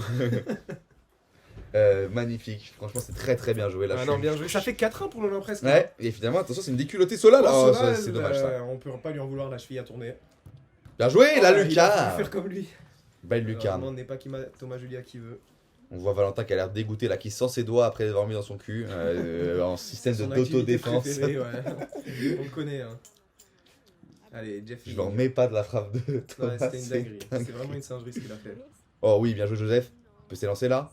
A: Magnifique. Franchement, c'est très très bien joué là.
B: Ah non, bien joué. Ça fait 4-1 pour l'Olympe presque.
A: Ouais, et finalement, attention, c'est une déculottée Solal.
B: Oh,
A: Oh,
B: Solal,
A: c'est dommage ça.
B: On peut pas lui en vouloir, la cheville a tourné.
A: Bien joué, là,
B: Oh, il a
A: Lucas.
B: voulu faire comme lui.
A: Belle
B: Alors,
A: lucarne.
B: on n'est pas Thomas Julia qui veut.
A: On voit Valentin qui a l'air dégoûté là, qui sent ses doigts après avoir mis dans son cul, en système
B: Son
A: d'autodéfense.
B: activité préférée, ouais. On le connaît. Hein. Allez, Jeff.
A: Je n'en mets pas de la frappe de
B: Ouais,
A: Thomas.
B: c'était une
A: c'est
B: dinguerie.
A: dingue.
B: C'est vraiment une singerie ce qu'il a fait.
A: Oh oui, bien joué Joseph. Il peut s'élancer là.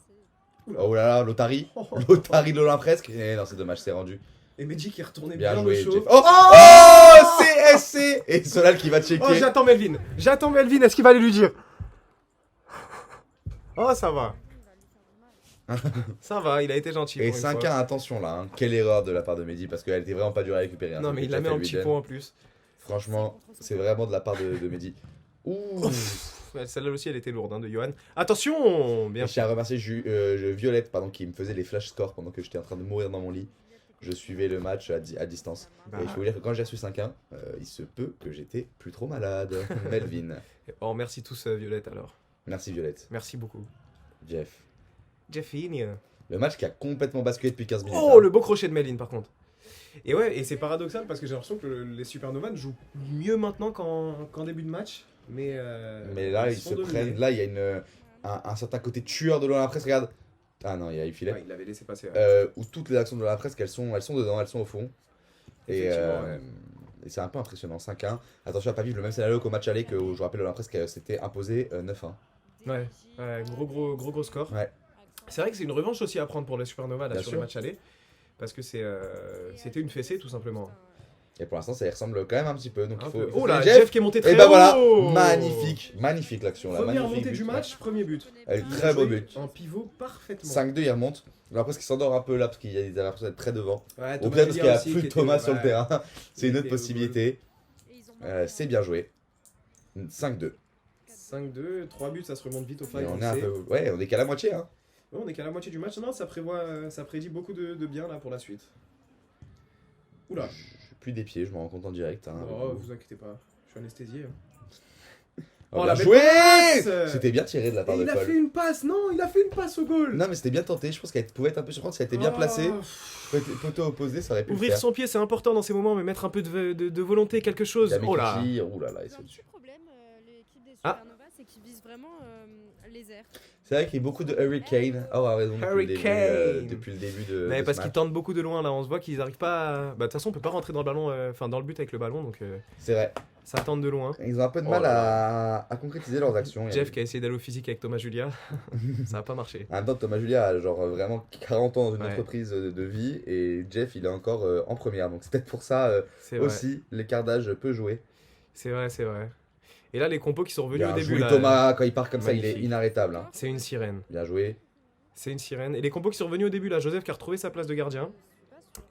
B: Oula.
A: Oh là là, Lotari.
B: Oh,
A: Lotari de l'Olympe presque. Eh non, c'est dommage, c'est rendu.
B: Et Medji qui est retourné
A: Bien
B: bien,
A: joué,
B: au chaud.
A: Jeff. Oh, oh CSC. Et Solal qui va checker.
B: Oh, j'attends Melvin. J'attends Melvin. Est-ce qu'il va aller lui dire? Oh, ça va. Ça va, il a été gentil.
A: Et
B: pour une
A: 5-1,
B: fois.
A: attention là. Hein. Quelle erreur de la part de Mehdi parce qu'elle était vraiment pas dure à récupérer. hein.
B: Non,
A: Ce
B: mais
A: but
B: il la
A: qu'a
B: met
A: fait
B: en petit
A: Widen.
B: point en plus.
A: Franchement, c'est vraiment de la part de Mehdi. Ouh.
B: Ouais, celle-là aussi, elle était lourde, hein, de Johan. Attention, bien
A: Je tiens à remercier Violette pardon, qui me faisait les flash scores pendant que j'étais en train de mourir dans mon lit. je suivais le match à distance.
B: Bah,
A: Et il faut vous dire que quand j'ai reçu 5-1, il se peut que j'étais plus trop malade. Melvin.
B: oh, merci tous, Violette, alors.
A: Merci Violette.
B: Merci beaucoup.
A: Jeff.
B: Jeffine.
A: Le match qui a complètement basculé depuis 15 minutes.
B: Oh,
A: hein.
B: le beau crochet de Melvin, par contre. Et ouais, et c'est paradoxal parce que j'ai l'impression que les Supernovas jouent mieux maintenant qu'en début de match. Mais
A: Mais là, ils
B: sont
A: se
B: dominés.
A: prennent. Là, il y a un certain côté tueur de l'Olympresse. Regarde. Ah non, il y a eu filet.
B: Ouais, il l'avait laissé passer. Ouais.
A: Où toutes les actions de l'Olympresse, elles sont dedans, elles sont au fond. Et,
B: Effectivement, ouais.
A: et c'est un peu impressionnant. 5-1. Attention à pas vivre le même scénario qu'au match aller, que je rappelle l'Olympresse qui s'était imposé 9-1.
B: Ouais, gros score.
A: Ouais.
B: C'est vrai que c'est une revanche aussi à prendre pour les Supernovas là,
A: Bien
B: sur
A: sûr.
B: le match aller. Parce que c'était une fessée tout simplement.
A: Et pour l'instant, ça y ressemble quand même un petit peu. Donc
B: Un
A: il
B: peu.
A: faut
B: Oh là,
A: Jeff.
B: Jeff qui est monté très
A: Et bah
B: haut.
A: voilà, magnifique l'action là.
B: Première
A: magnifique
B: montée
A: but.
B: du match, premier but.
A: Elle est très beau but.
B: En pivot parfaitement.
A: 5-2, il remonte. L'Olympresse qui s'endort un peu là parce qu'il avait l'impression d'être très devant.
B: Ouais,
A: Ou
B: Thomas
A: peut-être parce qu'il n'y a
B: Julia aussi,
A: plus
B: qui
A: de Thomas
B: était-
A: sur le
B: ouais.
A: terrain. C'est une
B: Il
A: autre
B: était au
A: possibilité.
C: Et ils ont
A: C'est bien joué. 5-2.
B: 5-2, 3 buts, ça se remonte vite au
A: Et
B: fight.
A: on
B: on
A: est un
B: sait.
A: peu. Ouais, on est qu'à la moitié. Hein.
B: Ouais, on est qu'à la moitié du match. Non, ça prédit beaucoup de bien là pour la suite. Oula.
A: Je suis plus des pieds, je me rends compte en direct. Hein, avec
B: Oh,
A: vous.
B: vous inquiétez pas, je suis anesthésié.
A: Oh,
B: Oh,
A: bien
B: la belle
A: joué.
B: passe.
A: C'était bien tiré de la part
B: Et
A: de
B: il a
A: Paul.
B: fait une passe, non, il a fait une passe au goal.
A: Non, mais c'était bien tenté. Je pense qu'elle pouvait être un peu surprenante si elle était bien
B: Oh.
A: placée. Poteau opposé, ça aurait pu le
B: Ouvrir
A: faire.
B: son pied, c'est important dans ces moments, mais mettre un peu de volonté, quelque chose.
A: Yami
B: Oh là.
A: qui tire. Ouh là là, ils
C: Ils ont
A: sont
C: un
A: dessus.
C: petit problème, l'équipe des
B: Ah.
C: Supernovas, c'est qu'ils visent vraiment les airs.
A: C'est vrai qu'il y a beaucoup de Hurricane. Oh, a raison.
B: Hurricane.
A: Depuis le début de.
B: Mais
A: de
B: parce
A: ce
B: qu'ils
A: match.
B: tentent beaucoup de loin là, on se voit qu'ils arrivent pas à... Bah de toute façon on peut pas rentrer dans le ballon, enfin dans le but avec le ballon, donc
A: C'est vrai.
B: ça tente de loin.
A: Ils ont un peu de
B: Oh
A: mal
B: là
A: à concrétiser leurs actions.
B: Jeff qui a essayé d'aller au physique avec Thomas Julia, ça a pas marché.
A: En même temps, Thomas Julia a genre vraiment 40 ans dans une
B: Ouais.
A: entreprise de vie et Jeff il est encore en première. Donc c'est peut-être pour ça
B: C'est vrai,
A: aussi l'écart d'âge peut jouer.
B: c'est vrai, c'est vrai. Et là les compos qui sont revenus
A: Bien
B: au début
A: joué
B: là,
A: Thomas, quand il part comme ça, il est
B: magnifique.
A: inarrêtable. Hein.
B: c'est une sirène.
A: Bien joué.
B: C'est une sirène. Et les compos qui sont revenus au début là, Joseph qui a retrouvé sa place de gardien.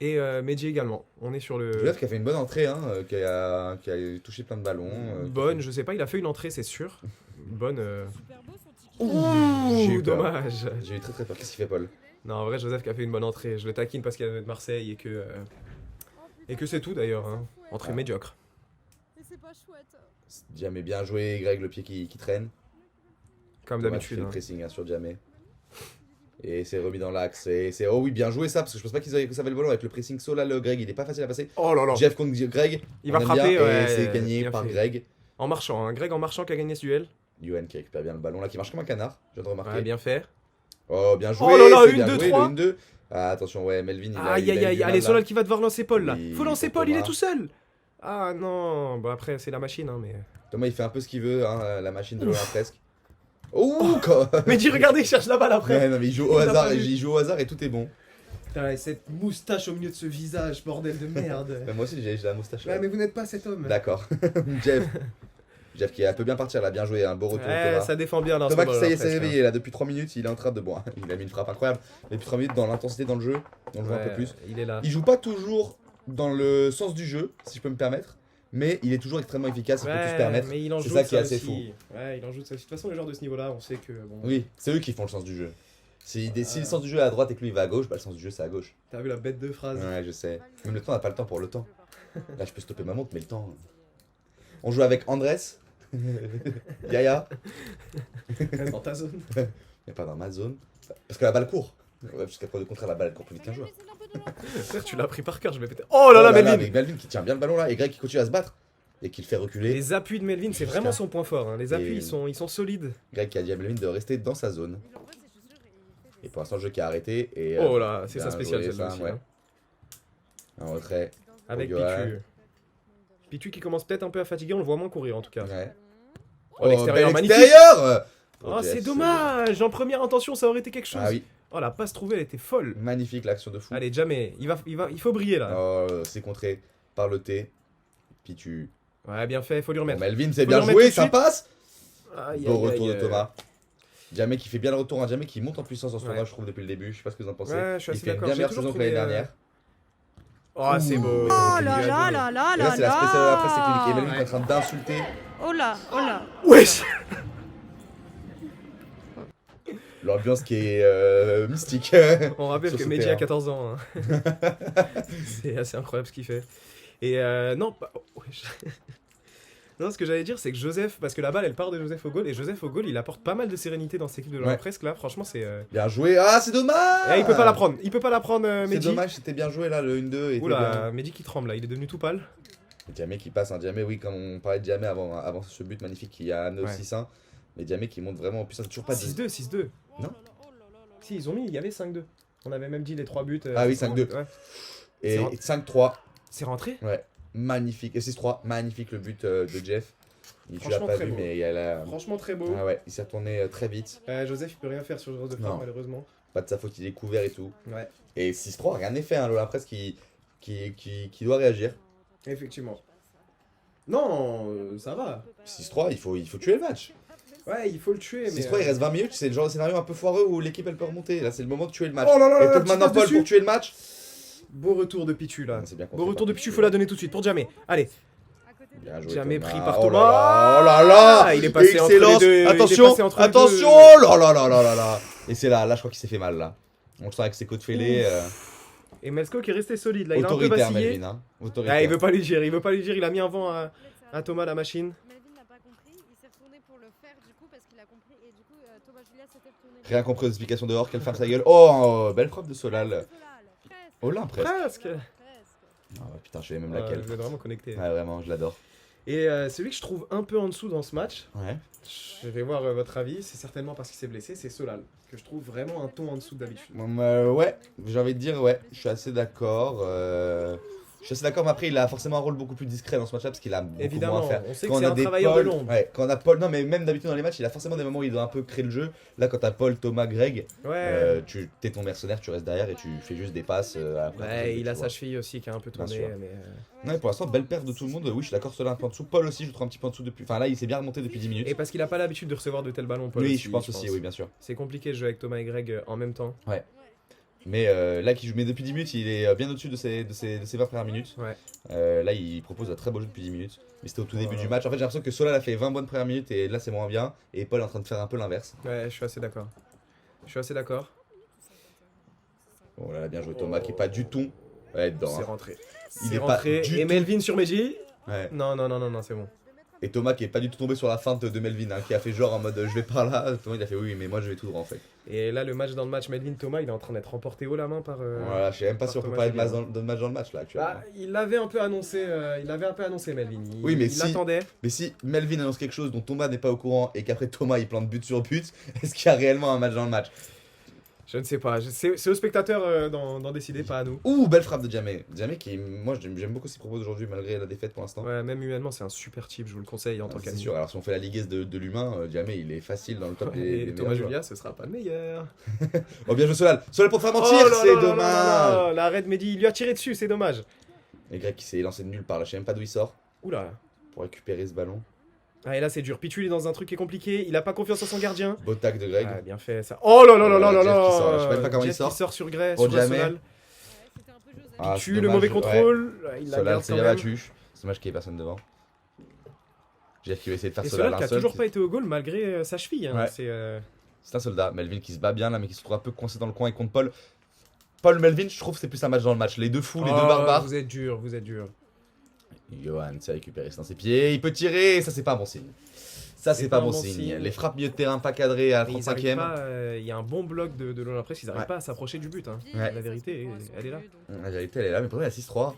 B: Et Medji également. On est sur le...
A: Joseph qui a fait une bonne entrée, hein, qui a touché plein de ballons.
B: Bonne, je sais pas, il a fait une entrée c'est sûr. Bonne...
C: Super beau son ticket.
A: J'ai
B: Ouh,
A: eu peur.
B: dommage.
A: J'ai eu très très peur. Qu'est-ce qu'il fait, Paul?
B: Non, en vrai, Joseph qui a fait une bonne entrée. Je le taquine parce qu'il est de Marseille et que c'est tout d'ailleurs. Hein. Entrée
A: Ah.
B: médiocre.
C: Et c'est pas chouette.
A: Jamais bien joué, Greg, le pied qui traîne.
B: Comme
A: Thomas qui
B: d'habitude.
A: fait
B: Hein.
A: le pressing hein, sur Jamais. Et c'est remis dans l'axe. Oh oui, bien joué ça, parce que je pense pas qu'ils avaient le ballon avec le pressing Solal, Greg, il est pas facile à passer.
B: Oh là là.
A: Jeff contre Greg,
B: Il
A: on
B: va
A: aime
B: frapper.
A: bien,
B: Ouais,
A: et c'est gagné
B: bien
A: par
B: fait.
A: Greg.
B: En marchant. Hein. Greg en marchant qui a gagné ce duel.
A: Yuan qui récupère bien le ballon là, qui marche comme un canard, je viens de remarquer.
B: Ouais, bien fait.
A: Oh, bien joué.
B: Oh là là,
A: c'est
B: une,
A: bien
B: deux,
A: joué,
B: trois.
A: le 1-2. Ah, attention, ouais, Melvin, il a
B: Aïe
A: il a
B: aïe
A: eu
B: aïe.
A: du mal,
B: Allez,
A: là.
B: Solal qui va devoir lancer Paul là.
A: Oui,
B: Faut lancer
A: pour
B: Paul, il est
A: Thomas.
B: tout seul. Ah non. Bon, après, c'est la machine. Hein, mais...
A: Thomas, il fait un peu ce qu'il veut, hein, la machine de l'Olympique presque. Oh, quoi.
B: mais dis, regardez, il cherche la balle après.
A: Ouais, non, mais il joue au
B: Il l'a
A: hasard,
B: pas vu.
A: il joue au hasard et tout est bon.
B: Putain, et cette moustache au milieu de ce visage, bordel de merde.
A: Moi aussi, j'ai la moustache là.
B: Ouais, mais vous n'êtes pas cet homme.
A: D'accord. Jeff qui est un peu bien partir là, bien joué, un beau retour de
B: Ouais,
A: Thomas.
B: ça défend bien là. en ce
A: Thomas qui
B: moment,
A: ça y est
B: là,
A: s'est
B: presque,
A: réveillé là depuis 3 minutes, il est en train de... Bon, il a mis une frappe incroyable, mais depuis 3 minutes dans l'intensité dans le jeu, on le voit un peu
B: Ouais,
A: plus.
B: Il est là.
A: Il joue pas toujours dans le sens du jeu, si je peux me permettre, mais il est toujours extrêmement efficace, il peut tout se permettre.
B: mais il en
A: C'est
B: joue
A: ça
B: de
A: qui est assez
B: aussi. Ouais, il en joue de ça. De toute façon, les joueurs de ce niveau-là, on sait que. Bon,
A: Oui, c'est eux qui font le sens du jeu. Si le sens du jeu est à droite et que lui il va à gauche, bah le sens du jeu c'est à gauche.
B: T'as vu la bête de phrase.
A: Ouais, je sais. Même le temps, on n'a pas le temps pour le temps. Là, je peux stopper ma montre, mais le temps... On joue avec Andrés, Yaya,
B: Reste dans ta zone.
A: mais pas dans ma zone. Parce que la balle court. Ouais, jusqu'à preuve de contraire, la balle elle court plus vite qu'un joueur.
B: Frère, tu l'as pris par cœur, je vais péter. Oh là là, Melvin.
A: avec Melvin qui tient bien le ballon là, et Greg qui continue à se battre, et qui le fait reculer.
B: Les appuis de Melvin, c'est
A: Jusqu'à-
B: vraiment son point fort. Hein. Les appuis,
A: Et-
B: ils sont solides.
A: Greg qui a dit à Melvin de rester dans sa zone.
C: Il envoie ses chaussures et il fait
A: Et
C: des
A: pour l'instant, le jeu qui a arrêté. Et,
B: Oh là, c'est
A: bien
B: sa spéciale
A: joué,
B: celle-là
A: ça,
B: aussi.
A: ouais.
B: hein.
A: Un retrait.
B: Avec
A: Johan.
B: Pitu. Pitu qui commence peut-être un peu à fatiguer, on le voit moins courir en tout cas.
A: Ouais.
B: Oh, l'extérieur,
A: bel
B: magnifique.
A: extérieur.
B: Oh,
A: Ok,
B: c'est dommage. En première intention, ça aurait été quelque chose.
A: Ah oui,
B: Oh, la passe trouvée, elle était folle.
A: magnifique l'action de fou.
B: Allez, jamais. Il faut briller là.
A: Oh, c'est contré par le T. Puis tu.
B: Ouais, bien fait, faut lui
A: Bon,
B: remettre.
A: Melvin, c'est
B: Faut
A: bien
B: le remettre tout
A: joué,
B: de
A: ça
B: suite.
A: passe.
B: Aïe,
A: Beau
B: aïe,
A: retour
B: aïe,
A: de Thomas. Jamais qui fait bien le retour, hein. Jamais qui monte en puissance en ce
B: Ouais.
A: tournoi, je trouve, depuis le début. Je sais pas ce que vous en pensez.
B: Ouais, je suis
A: Il
B: assez
A: fait une
B: d'accord.
A: bien
B: J'ai
A: meilleure
B: toujours
A: saison que l'année
B: trouvé,
A: dernière.
B: Oh, c'est beau.
C: Oh
B: Il
C: là
B: lui a
C: là
B: donné.
C: là là
A: Et là,
C: là
A: c'est la spéciale de la presse technique. Et
C: là.
A: Melvin est en train d'insulter
C: Oh là, oh là.
B: Wesh.
A: L'ambiance qui est mystique.
D: On rappelle
A: Sur
D: que
A: ce
D: Mehdi
A: terrain.
D: a 14 ans. Hein. C'est assez incroyable ce qu'il fait. Et non, non, ce que j'allais dire, c'est que Joseph, parce que la balle elle part de Joseph au goal, et Joseph au goal il apporte pas mal de sérénité dans cette équipe de l'Olympique presque là, franchement c'est.
A: Bien joué. Ah, c'est dommage.
D: Et il peut pas la prendre,
A: C'est
D: Mehdi.
A: dommage, c'était bien joué là, le 1-2. était
D: Oula, Mehdi qui tremble là, il est devenu tout pâle.
A: bien. Diamé qui passe, Diamé, oui, comme on parlait de Diamé avant ce but magnifique qui a amené au
D: Ouais.
A: 6-1. Mais Diamé qui monte vraiment en puissance, toujours pas 10.
D: 6-2, 6-2.
A: Non.
D: Si, ils ont mis, il y avait 5-2. On avait même dit les 3 buts.
A: Ah oui,
D: c'est
A: 5-2.
D: Ouais.
A: Et
D: C'est
A: 5-3.
D: C'est rentré.
A: Ouais, magnifique. Et 6-3, magnifique le but de Jeff. Tu l'as
D: Franchement,
A: pas
D: très
A: vu,
D: beau.
A: mais il y a la.
D: Franchement très beau.
A: Ah ouais, il s'est retourné très vite.
D: Joseph il peut rien faire sur Joseph de
A: Non.
D: Fort malheureusement.
A: Pas de sa faute, il est couvert et tout.
D: Ouais,
A: Et 6-3, rien n'est fait, hein, l'Olympique qui doit réagir.
D: effectivement. Non, ça va.
A: 6-3, il faut tuer le match.
D: Ouais, il faut le tuer. Mais
A: 6-3, il reste 20 minutes, c'est le genre de scénario un peu foireux où l'équipe elle peut remonter. Là, c'est le moment de tuer le match.
D: Oh là là
A: et
D: là,
A: peut-être
D: tu
A: maintenant
D: passes
A: Paul
D: dessus.
A: pour tuer le match.
D: Beau retour de Pichu là.
A: C'est bien
D: Beau
A: contré
D: retour de
A: par
D: Pichu, faut la donner tout de suite pour Jamé. Allez,
A: Bien joué,
D: Jamais
A: Thomas.
D: pris par
A: Oh
D: Thomas.
A: là là, oh là là.
D: Ah, il est passé entre
A: Excellence.
D: les deux. Il est
A: Attention,
D: passé entre les
A: attention.
D: deux.
A: Oh là là là là là. Et c'est là, je crois qu'il s'est fait mal là. On le sent avec ses côtes fêlées.
D: Et Melsko qui est resté solide là, il a un peu
A: Autoritaire,
D: vacillé.
A: Melvin. Hein. Autoritaire.
D: Ah, il veut pas lui dire, il a mis un vent à Thomas la machine.
C: Melvin n'a pas compris, il s'est retourné pour le faire du coup parce qu'il a compris et du coup Thomas Julia s'était retourné.
A: Rien compris aux explications dehors, qu'elle ferme sa gueule. Oh, belle frappe de Solal.
C: Solal, presque.
A: Oh là, presque.
D: Presque.
A: Ah ouais, putain, je savais même
D: Ouais,
A: laquelle.
D: vous êtes vraiment connecté.
A: Ouais, vraiment, je l'adore.
D: Et celui que je trouve un peu en dessous dans ce match,
A: Ouais.
D: je vais voir votre avis, c'est certainement parce qu'il s'est blessé, c'est Solal. Que je trouve vraiment un ton en dessous d'habitude.
A: Ouais, j'ai envie de dire, ouais, je suis assez d'accord. Je suis assez d'accord, mais après, il a forcément un rôle beaucoup plus discret dans ce match-là parce qu'il a beaucoup
D: Évidemment,
A: moins à faire.
D: on sait que
A: Quand
D: c'est
A: on a
D: un
A: des
D: travailleur
A: Paul,
D: de l'ombre.
A: ouais, quand on a Paul, non, mais même d'habitude dans les matchs, il a forcément des moments où il doit un peu créer le jeu. Là, quand t'as Paul, Thomas, Greg,
D: Ouais.
A: tu t'es ton mercenaire, tu restes derrière et tu fais juste des passes. Après,
D: Ouais, il a
A: tu
D: sa
A: vois.
D: cheville aussi qui a un peu
A: Bien
D: tourné.
A: sûr.
D: Mais
A: Non, mais pour l'instant, belle perte de tout le monde. Oui, je suis d'accord, cela un peu en dessous. Paul aussi, je le trouve un petit peu en dessous depuis. Enfin, là, il s'est bien remonté depuis 10 minutes.
D: Et parce qu'il a pas l'habitude de recevoir de tels ballons, Paul.
A: Oui,
D: aussi,
A: je pense aussi, oui, bien sûr.
D: C'est compliqué de jouer avec Thomas et Greg en même temps.
A: Mais là, qui joue, mais depuis 10 minutes, il est bien au-dessus de ses 20 premières minutes.
D: Ouais.
A: Là, il propose un très beau jeu depuis 10 minutes. Mais c'était au tout début
D: Voilà.
A: du match. En fait, j'ai l'impression que Solal a fait 20 bonnes premières minutes et là, c'est moins bien. Et Paul est en train de faire un peu l'inverse.
D: Ouais, je suis assez d'accord. Je suis assez d'accord.
A: Oh là là, bien joué Thomas, qui est pas du tout. Ouais, dedans.
D: C'est
A: hein.
D: rentré.
A: Il
D: C'est
A: est pas
D: rentré.
A: du
D: Et
A: tout-
D: Melvin sur Mehdi.
A: Ouais.
D: Non, non, non, non, non, c'est bon.
A: Et Thomas qui est pas du tout tombé sur la feinte de Melvin, hein, qui a fait genre en mode je vais par là. Thomas, il a fait oui, mais moi je vais tout droit en fait.
D: Et là, le match dans le match Melvin-Thomas, il est en train d'être remporté haut la main par.
A: Voilà, je sais même pas
D: par
A: si on peut
D: Thomas
A: parler
D: Julien.
A: de match dans le match là actuellement.
D: Bah, il l'avait un peu annoncé, Melvin.
A: Oui, mais
D: il
A: si-
D: l'attendait.
A: Mais si Melvin annonce quelque chose dont Thomas n'est pas au courant et qu'après Thomas il plante but sur but, est-ce qu'il y a réellement un match dans le match?
D: Je ne sais pas. C'est au spectateur d'en décider, pas à nous.
A: Ouh, belle frappe de Jamé. Jamé qui, moi j'aime beaucoup ses propos d'aujourd'hui malgré la défaite pour l'instant.
D: Ouais, même humainement, c'est un super type, je vous le conseille en tant
A: C'est
D: qu'ami.
A: sûr, alors si on fait la liguesse de l'humain, Jamé il est facile dans le top des
D: Et Thomas
A: meilleurs
D: Julia, ce sera pas le meilleur.
A: joueurs. Oh bien joué Solal. Solal pour te faire mentir,
D: Oh là
A: c'est
D: là là
A: dommage.
D: là là, l'arrêt de Mehdi, il lui a tiré dessus, c'est dommage.
A: Et Greg qui s'est lancé de nulle part là, je sais même pas d'où il sort
D: Oula.
A: pour récupérer ce ballon.
D: Ah, et là, c'est dur. Pichu, il est dans un truc qui est compliqué. Il a pas confiance en son gardien.
A: Beau tac de Greg.
D: Ah, bien fait ça. Oh là là là là là
A: Jeff
D: là.
A: qui sort, là, je sais même pas comment il
D: Jeff
A: sort.
D: qui sort sur Grey,
A: Pour
D: sur
A: Jamé.
D: Solal.
C: C'était un peu Joseph.
A: Ah,
D: Pichu,
A: c'est
D: le
A: dommage,
D: mauvais
A: ouais.
D: contrôle. Il la
A: Solal
D: garde
A: s'est
D: quand même.
A: battu. C'est dommage qu'il y ait personne devant. Jeff qui va essayer de faire
D: Et
A: Solal
D: Solal qui
A: un
D: a
A: seul.
D: toujours pas été au goal malgré sa cheville. Hein.
A: Ouais. C'est un soldat. Melvin qui se bat bien là, mais qui se trouve un peu coincé dans le coin et contre Paul. Paul Melvin, je trouve que c'est plus un match dans le match. Les deux fous, les deux barbares.
D: Vous êtes dur, vous êtes dur.
A: Johan s'est récupéré dans ses pieds. Il peut tirer. Ça, c'est pas un bon signe. Ça, c'est pas bon signe. Les frappes milieu de terrain pas cadrées à la
D: Mais ils arrivent
A: 35ème.
D: pas, il y a un bon bloc de l'Olympique, ils n'arrivent
A: Ouais.
D: pas à s'approcher du but. Hein.
A: Ouais.
D: La vérité, elle est là.
A: La vérité, elle est là, mais pour moi, il y a 6-3.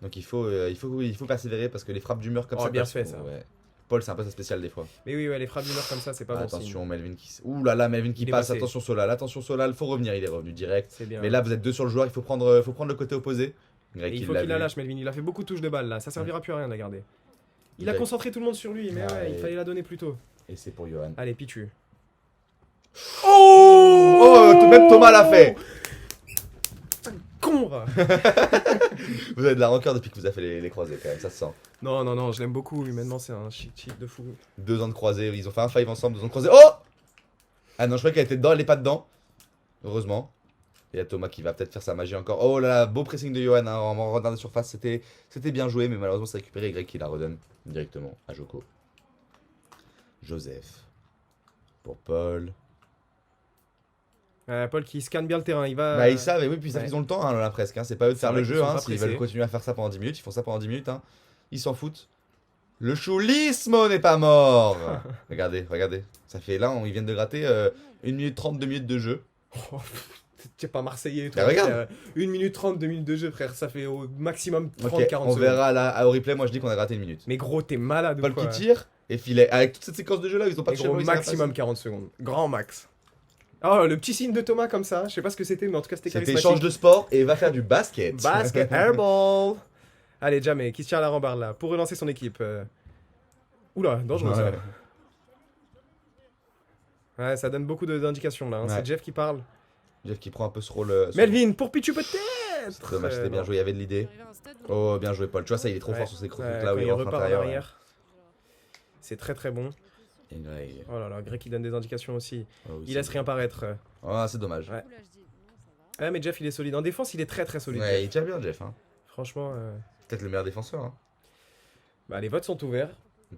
A: Donc il faut persévérer parce que les frappes d'humeur comme
D: Oh,
A: ça.
D: bien
A: parce
D: fait,
A: que,
D: ça.
A: ouais. Paul, c'est un peu sa spéciale des fois.
D: Mais oui, ouais, les frappes d'humeur comme ça, c'est pas bon signe.
A: Attention, Melvin qui. Ouh là là, Melvin qui
D: Il est
A: passe.
D: passé.
A: Attention Solal, faut revenir. Il est revenu direct.
D: C'est bien.
A: Mais là, vous êtes deux sur le joueur. Il faut prendre le côté opposé.
D: Et
A: Greg,
D: il faut
A: l'a
D: qu'il la
A: vu.
D: lâche, Melvin. Il a fait beaucoup de touches de balle là, ça servira plus à rien de la garder. Il a
A: Greg.
D: concentré tout le monde sur lui, mais
A: Ah,
D: ouais, il
A: et-
D: fallait la donner plus tôt.
A: Et c'est pour Johan.
D: Allez, Pichu.
A: Oh, même Thomas l'a fait.
D: Con va.
A: Vous avez de la rancœur depuis que vous avez fait les croisés quand même, ça se sent.
D: Non, non, non, je l'aime beaucoup, humainement, c'est un chic de fou.
A: 2 ans de croisés, ils ont fait un five ensemble, 2 ans de croisés. Oh. Ah non, je croyais qu'elle était dedans, elle est pas dedans. Heureusement. Et il y a Thomas qui va peut-être faire sa magie encore. Oh là là, beau pressing de Johan hein, en rendant de surface, c'était bien joué, mais malheureusement c'est récupéré et Greg qui la redonne directement à Joko. Joseph. Pour Paul.
D: Paul qui scanne bien le terrain, il va...
A: Bah, ils savent, et oui, puis ça,
D: ouais.
A: ils ont le temps, hein, là, presque. Hein. C'est pas eux de
D: C'est
A: faire
D: vrai
A: le
D: qu'ils
A: jeu,
D: sont
A: hein.
D: pas
A: S'ils
D: pressés.
A: veulent continuer à faire ça pendant 10 minutes, ils font ça pendant 10 minutes. Hein. Ils s'en foutent. Le choulismo n'est pas mort. Regardez, regardez. Ça fait là, ils viennent de gratter 1 minute 30, 2 minutes de jeu.
D: Oh, t'es pas marseillais, toi.
A: Bah, regarde.
D: 1 minute 30, 2 minutes de jeu, frère, ça fait au maximum 30-40
A: Ok,
D: secondes.
A: on verra là au replay. Moi, je dis qu'on a gratté 1 minute.
D: Mais gros, t'es malade ou
A: Paul
D: quoi?
A: qui tire et filet. Avec toute cette séquence de jeu là, ils ont pas
D: Mais
A: touché
D: gros,
A: le ballon, ils
D: maximum 40 secondes. Grand max. Oh, le petit signe de Thomas comme ça, je sais pas ce que c'était, mais en tout cas, c'était
A: C'était
D: charismatique.
A: change de sport et va faire du basket.
D: Basket airball. Allez, Jamé, qui se tire à la rambarde là, pour relancer son équipe. Oula, dangereux ça.
A: Ouais.
D: Ouais, ça donne beaucoup d'indications là, hein.
A: Ouais.
D: C'est Jeff qui parle.
A: Jeff qui prend un peu ce rôle.
D: Melvin, pour Pichu peut-être.
A: C'est dommage, c'était bien
D: non.
A: joué, il y avait de l'idée.
C: Arrivé à un stade où-
A: Oh, bien joué, Paul. Tu vois, ça, il est trop
D: Ouais.
A: fort sur ces trucs
D: Ouais,
A: là où
D: quand
A: il
D: il
A: rentre à
D: repart en
A: l'intérieur.
D: arrière. C'est très très bon.
A: Et Greg.
D: Oh là là, Greg qui donne des indications aussi.
A: Oh, oui,
D: Il
A: c'est
D: laisse
A: bon.
D: rien paraître.
A: Ah, c'est dommage.
D: Ouais.
C: Du coup, là, je dis, non, ça va.
D: Ouais, mais Jeff il est solide. En défense, il est très très solide.
A: Ouais, il tient bien, Jeff. Hein.
D: Franchement,
A: Peut-être le meilleur défenseur. Hein.
D: bah, les votes sont ouverts.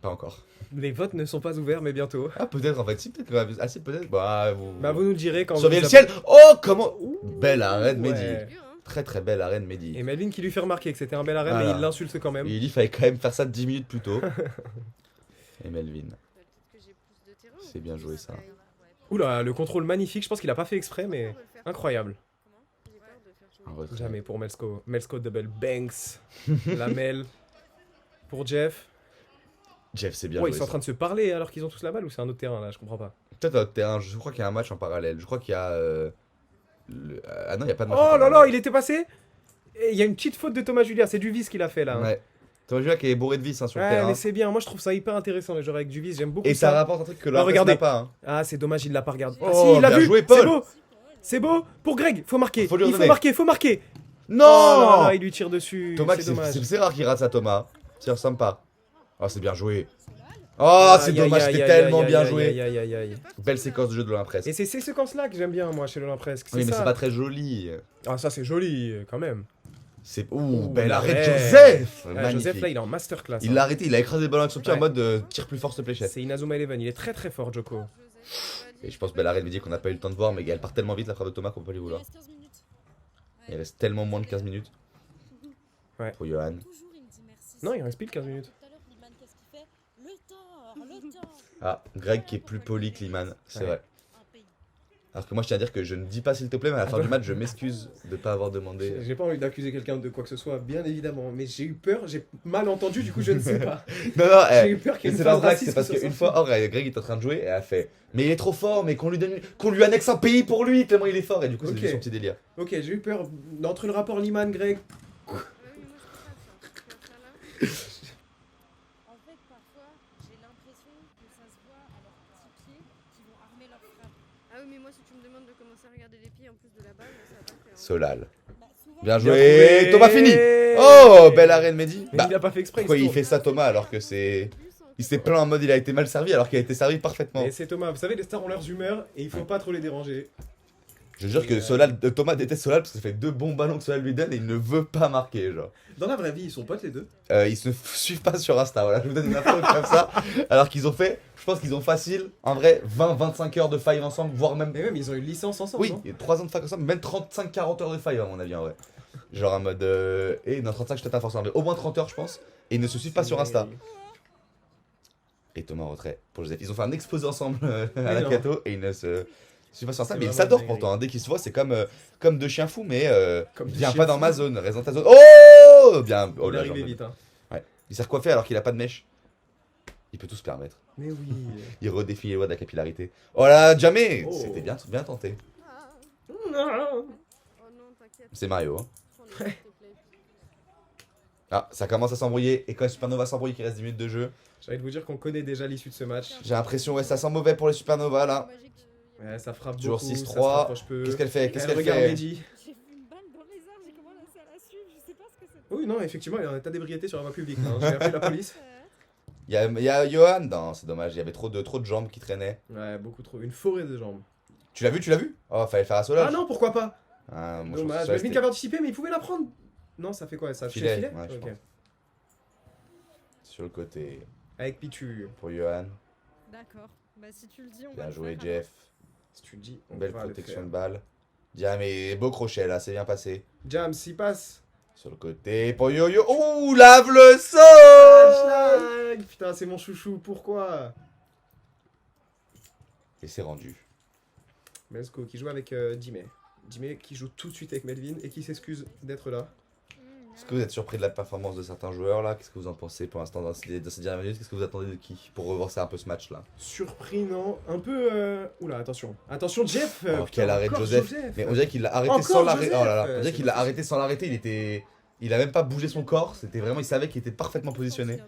A: Pas encore.
D: Les votes ne sont pas ouverts, mais bientôt.
A: Ah, peut-être en fait. Si, peut-être. Ah, si, peut-être. Bah, vous.
D: Bah, vous nous le direz quand
A: Surveillez
D: vous
A: le ciel. Oh, comment. Belle arène,
D: ouais.
A: Mehdi.
C: Mieux, hein.
A: Très très belle arène, Mehdi.
D: Et Melvin qui lui fait remarquer que c'était un bel arène,
A: Voilà.
D: mais il l'insulte quand même.
A: Il dit qu'il fallait quand même faire ça 10 minutes plus tôt. Et Melvin.
C: Peut-être que j'ai plus de terrain.
A: C'est bien joué, ça.
D: Oula, le contrôle magnifique. Je pense qu'il a pas fait exprès, mais incroyable.
C: J'ai peur de faire
A: Un retrait.
D: Jamais pour Melsko. Melsko double Banks. La Mel. Pour Jeff.
A: Jeff, c'est bien
D: Ouais, ils
A: joué.
D: sont en
A: ça.
D: train de se parler alors qu'ils ont tous la balle ou c'est un autre terrain là? Je comprends pas.
A: Peut-être un autre terrain. Je crois qu'il y a un match en parallèle. Je crois qu'il y a. Ah non, il n'y a pas de match. en
D: Oh là
A: parallèle.
D: là, il était passé. Et il y a une petite faute de Thomas Julia. C'est du vice qu'il a fait là. hein.
A: Ouais. Thomas Julia qui est bourré de vis hein, sur le
D: Ouais,
A: terrain.
D: mais c'est bien. Moi, je trouve ça hyper intéressant les joueurs avec du vice. J'aime beaucoup
A: Et ça
D: ça.
A: rapporte un truc que
D: Ah,
A: l'autre
D: regardez.
A: n'a pas. Hein.
D: Ah, c'est dommage, il l'a pas regardé. Ah,
A: Oh,
D: si, il l'a
A: bien
D: vu.
A: joué, Paul.
D: C'est beau. C'est beau. Pour Greg, faut marquer.
A: Faut lui
D: Il faut
A: redonner.
D: marquer, faut marquer.
A: Non
D: Oh là là, il lui tire dessus.
A: Thomas,
D: c'est dommage.
A: c'est rare qu'il rate ça, Thomas. Ça ressemble pas. Oh, c'est bien joué. Oh, c'est
D: Aïe,
A: dommage,
D: aïe,
A: c'était
D: aïe,
A: tellement
D: aïe,
A: bien
D: aïe,
A: joué.
D: aïe, aïe, aïe, aïe.
A: Belle séquence de jeu de l'Olympresque.
D: Et c'est ces séquences-là que j'aime bien, moi, chez l'Olympresque.
A: Oui, mais
D: ça.
A: c'est pas très joli.
D: Ah, ça, c'est joli, quand même.
A: C'est.
D: Ouh,
A: Ouh, belle arrêt de
D: l'arrêt.
A: Joseph
D: Ah,
A: Magnifique.
D: Joseph, là, il est en masterclass.
A: Il
D: hein.
A: l'a arrêté, il a écrasé le ballon avec son pied
D: Ouais.
A: en mode tire plus fort, s'il te plaît, chef.
D: C'est Inazuma Eleven. Il est très très fort, Joko.
A: Et je pense belle arrêt de Mehdi qu'on n'a pas eu le temps de voir, mais elle part tellement vite la frappe de Thomas qu'on peut pas lui
C: Il
A: vouloir.
C: reste 15 minutes.
A: Il reste tellement moins de 15 minutes.
D: Ouais.
A: Pour Johan.
C: Toujours, il me dit merci.
D: Non, il reste pile 15 minutes.
C: Tout à l'heure, Liman, qu'est-ce qu'il fait? Le tort, le tort.
A: Ah, Greg qui est plus poli que Liman, c'est
D: Ouais.
A: vrai.
C: Un pays.
A: Alors que moi je tiens à dire que je ne dis pas s'il te plaît, mais à la fin du match je m'excuse de pas avoir demandé.
D: J'ai pas envie d'accuser quelqu'un de quoi que ce soit, bien évidemment. Mais j'ai eu peur, j'ai mal entendu, du coup, je ne sais pas.
A: Non, non,
D: J'ai eu peur qu'il y ait une
A: c'est
D: phase
A: pas vrai,
D: raciste
A: c'est parce
D: qui soit
A: qu'une
D: sortie.
A: fois, Greg est en train de jouer et elle a fait mais il est trop fort, mais qu'on lui donne, qu'on lui annexe un pays pour lui, tellement il est fort, et du coup c'est
D: Ok.
A: devenu son petit délire.
D: Ok, j'ai eu peur entre le rapport Liman, Greg.
C: Ouais, oui, moi, je comprends ça. Je comprends ça, là. En fait, parfois, j'ai l'impression que ça se voit à leurs petits pieds qui vont armer leur frappe. Ah oui, mais moi, si tu me demandes de commencer à regarder les pieds en plus de la balle, ça va pas le faire.
A: Solal.
C: Bah, souvent,
A: Bien
D: Bien
A: joué,
D: trouvé.
A: Thomas fini. Oh, belle arène Mehdi.
D: Mais
A: Bah,
D: il a pas fait exprès.
A: pourquoi
D: se
A: il
D: tourne.
A: fait ça Thomas alors que c'est. Il s'est plaint en mode il a été mal servi alors qu'il a été servi parfaitement.
D: Et c'est Thomas, vous savez, les stars ont leurs humeurs et il faut pas trop les déranger.
A: Je jure que Thomas déteste Solal parce que ça fait 2 bons ballons que Solal lui donne et il ne veut pas marquer, genre.
D: Dans la vraie vie, ils sont potes les deux.
A: Ils se suivent pas sur Insta, voilà, je vous donne une info comme ça. Alors qu'ils ont fait, je pense qu'ils ont facile, en vrai, 20-25 heures de five ensemble, voire même.
D: Mais même, ils ont une licence ensemble.
A: Oui,
D: non
A: 3 ans de five ensemble, même 35-40 heures de five à mon avis en vrai. Genre en mode. Et non, 35, je t'ai pas forcément, au moins 30 heures, je pense. Et ils ne se suivent pas sur Insta. Et Thomas en retrait pour Joseph. Ils ont fait un exposé ensemble à la
D: non.
A: Cato et ils ne se suivent pas sur Insta.
D: C'est
A: Mais ils
D: vraiment
A: s'adorent
D: une
A: pourtant. Hein. Dès qu'ils se voient, c'est comme deux chiens fous, mais
D: Comme deux
A: viens
D: chiens
A: pas dans
D: fous.
A: ma zone, reste dans ta zone. Oh bien. Oh
D: Il est
A: là,
D: arrivé
A: j'en-
D: vite, hein.
A: Il s'est recoiffé alors qu'il a pas de mèche. Il peut tout se permettre.
D: Mais oui.
A: Il redéfinit les lois de la capillarité. Oh là, jamais
D: Oh.
A: C'était bien tenté.
C: Ah.
D: Non.
C: Oh non, t'inquiète.
A: C'est Mario. Hein.
C: Prends le s'il te plaît.
A: Ah, ça commence à s'embrouiller. Et quand Supernova s'embrouille, qu'il reste 10 minutes de jeu,
D: J'ai envie de vous dire qu'on connaît déjà l'issue de ce match.
A: j'ai l'impression, ouais, ça sent mauvais pour les Supernova là.
C: Magique.
D: Ouais, ça frappe
A: Toujours
D: beaucoup,
A: 6-3.
D: ça se rapproche peu.
A: Qu'est-ce qu'elle fait Qu'est-ce
D: Elle
A: qu'elle
D: regarde
A: fait
D: Mehdi.
C: J'ai vu une balle dans les airs, j'ai commencé à la suivre, je sais pas ce que c'est.
D: Oui, non, effectivement, il y a un état d'ébriété sur la voie publique. Hein. J'ai appelé la police.
A: Il y a Johan. Non, c'est dommage, il y avait trop de jambes qui traînaient.
D: Ouais, beaucoup trop. Une forêt de jambes.
A: Tu l'as vu Oh, fallait le faire à Solage.
D: Ah non, pourquoi pas
A: Ah, moi, je
D: Dommage.
A: pense que
D: Melvin
A: c'était
D: qui avait anticipé, mais il pouvait la prendre. Non, ça fait quoi ça
A: Filet,
D: filet
A: ouais, je
D: Ok.
A: pense. Sur le côté
D: Avec Pichu.
A: pour Johan.
C: D'accord, bah si tu le dis, on va
A: Bien
C: le
A: joué,
C: faire,
A: Jeff.
D: Si tu le dis, on
A: Belle
D: va le
A: protection
D: faire.
A: de balle. Diam et beau crochet là, c'est bien passé.
D: Jam, s'y passe.
A: Sur le côté pour Yo-Yo. Ouh, lave le sol.
D: Hashtag. Putain, c'est mon chouchou, pourquoi?
A: Et c'est rendu.
D: Melsko qui joue avec Dime. Dime qui joue tout de suite avec Melvin et qui s'excuse d'être là.
A: Est-ce que vous êtes surpris de la performance de certains joueurs là? Qu'est-ce que vous en pensez pour l'instant dans ces dernières minutes? Qu'est-ce que vous attendez de qui pour revoir un peu ce match là?
D: Surpris, non? Un peu. Oula, attention. Attention, Jeff!
A: Oh,
D: Putain,
A: quel arrêt de
D: encore
A: Joseph. Mais on dirait qu'il l'a arrêté
D: Encore
A: sans l'arrêter.
D: Joseph.
A: Oh là là. On
D: C'est
A: dirait qu'il
D: pas
A: l'a arrêté sans l'arrêter. Il a même pas bougé son corps. C'était vraiment, il savait qu'il était parfaitement positionné.